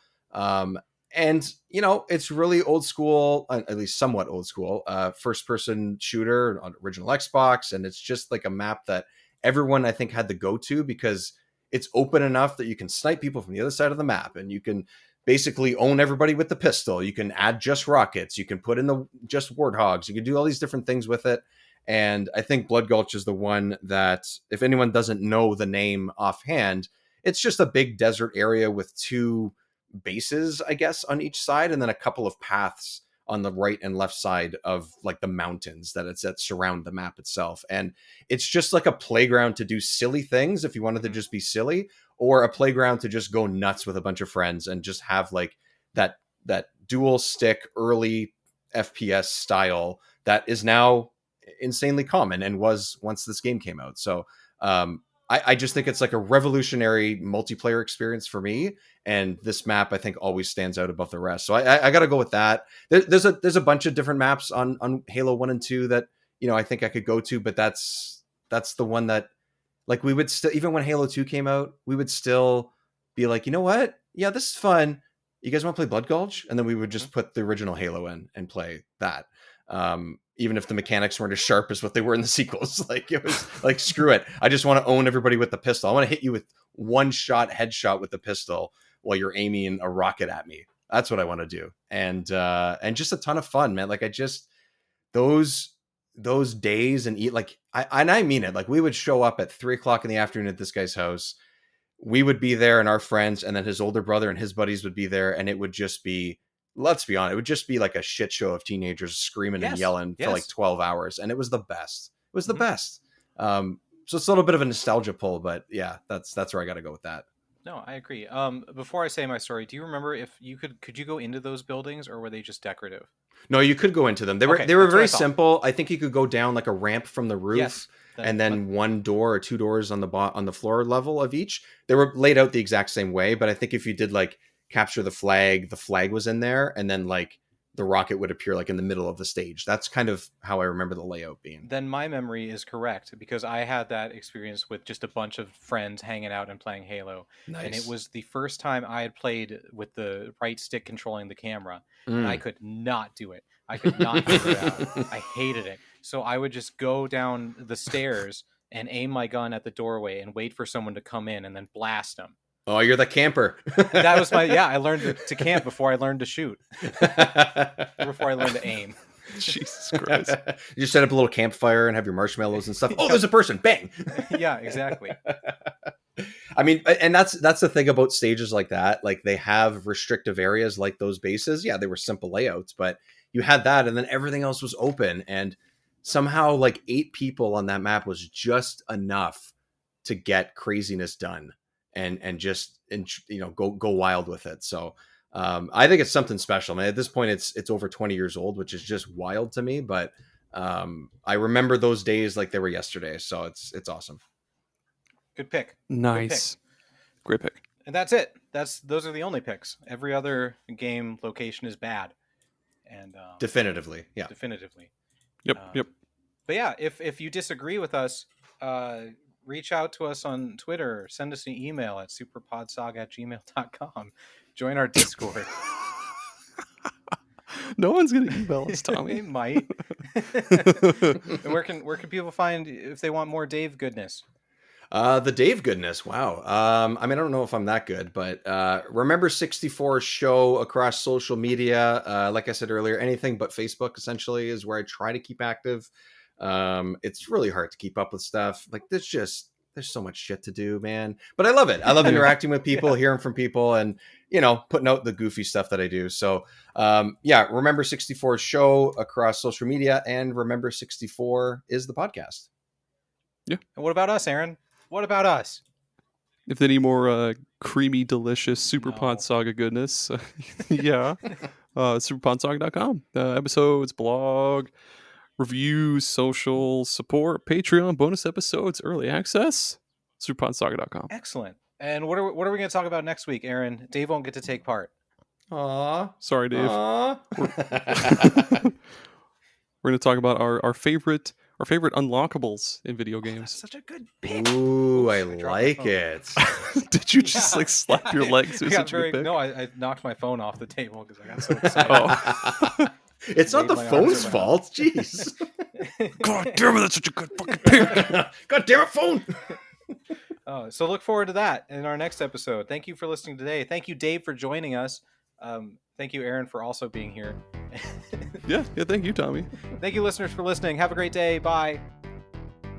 And, it's really old school, at least somewhat old school, first person shooter on original Xbox. And it's just like a map that everyone I think had the go-to because it's open enough that you can snipe people from the other side of the map, and you can basically own everybody with the pistol. You can add just rockets. You can put in the just warthogs. You can do all these different things with it. And I think Blood Gulch is the one that, if anyone doesn't know the name offhand, it's just a big desert area with 2 bases, I guess, on each side, and then a couple of paths on the right and left side of like the mountains that surround the map itself. And it's just like a playground to do silly things if you wanted to just be silly, or a playground to just go nuts with a bunch of friends and just have like that dual stick early FPS style that is now insanely common and was once this game came out. So I just think it's like a revolutionary multiplayer experience for me. And this map, I think, always stands out above the rest. So I got to go with that. There's a bunch of different maps on Halo 1 and 2 that, you know, I think I could go to, but that's the one that, like, we would still, even when Halo 2 came out, we would still be like, you know what? Yeah, this is fun. You guys want to play Blood Gulch? And then we would just put the original Halo in and play that. Even if the mechanics weren't as sharp as what they were in the sequels. Like, it was like, screw it. I just want to own everybody with the pistol. I want to hit you with one shot headshot with the pistol while you're aiming a rocket at me. That's what I want to do. And just a ton of fun, man. Like, I just, those days and eat, like, I mean it. Like, we would show up at 3:00 in the afternoon at this guy's house. We would be there and our friends, and then his older brother and his buddies would be there. And it would just be, let's be honest, it would just be like a shit show of teenagers screaming and yelling for like 12 hours. And it was the best. It was the best. So it's a little bit of a nostalgia pull, but yeah, that's where I got to go with that. No, I agree. Before I say my story, do you remember if you could you go into those buildings, or were they just decorative? No, you could go into them. They were very simple. I think you could go down like a ramp from the roof, and then one door or 2 doors on the floor level of each. They were laid out the exact same way, but I think if you did like capture the flag was in there, and then like the rocket would appear like in the middle of the stage. That's kind of how I remember the layout being. Then my memory is correct, because I had that experience with just a bunch of friends hanging out and playing Halo. Nice. And it was the first time I had played with the right stick controlling the camera. And I could not do it. I could not figure it out. I hated it. So I would just go down the stairs and aim my gun at the doorway and wait for someone to come in and then blast them. Oh, you're the camper. That was I learned to camp before I learned to shoot. Before I learned to aim. Jesus Christ. You set up a little campfire and have your marshmallows and stuff. Oh, there's a person. Bang. Yeah, exactly. I mean, and that's the thing about stages like that. Like, they have restrictive areas like those bases. Yeah, they were simple layouts, but you had that, and then everything else was open. And somehow, like, 8 people on that map was just enough to get craziness done. And just, you know, go wild with it. So I think it's something special, man. At this point, it's over 20 years old, which is just wild to me. But I remember those days like they were yesterday. So it's awesome. Good pick. Nice. Great pick. And that's it. Those are the only picks. Every other game location is bad. And definitively, yeah. Definitively. Yep. But yeah, if you disagree with us, reach out to us on Twitter. Send us an email at superpodsaga@gmail.com. Join our Discord. No one's going to email us, Tommy. They might. And where can people find if they want more Dave goodness? The Dave goodness. Wow. I mean, I don't know if I'm that good, but Remember 64 show across social media. Like I said earlier, anything but Facebook essentially is where I try to keep active. It's really hard to keep up with stuff. Like, there's so much shit to do, man. But I love it. I love interacting with people, hearing from people, and, you know, putting out the goofy stuff that I do. So, Remember 64 show across social media, and Remember 64 is the podcast. Yeah. And what about us, Aaron? What about us? If they need more creamy, delicious SuperPod Saga goodness, superpodsaga.com. Episodes, blog, reviews, social support, Patreon, bonus episodes, early access, superpodsaga.com. Excellent. And what are we going to talk about next week, Aaron? Dave won't get to take part. Aww. Sorry, Dave. Aww. We're going to talk about our favorite unlockables in video games. That's such a good pick. Ooh, I like it. Did you just like slap your legs? No, I knocked my phone off the table because I got so excited. It's not the phone's fault. Jeez. God damn it, that's such a good fucking pick. God damn it, phone! So look forward to that in our next episode. Thank you for listening today. Thank you, Dave, for joining us. Thank you, Aaron, for also being here. Yeah, thank you, Tommy. Thank you, listeners, for listening. Have a great day. Bye.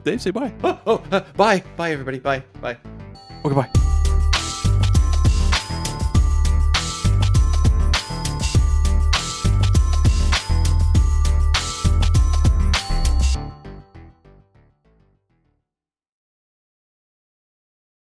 Dave, say bye. Bye. Bye, everybody. Bye. Okay, bye.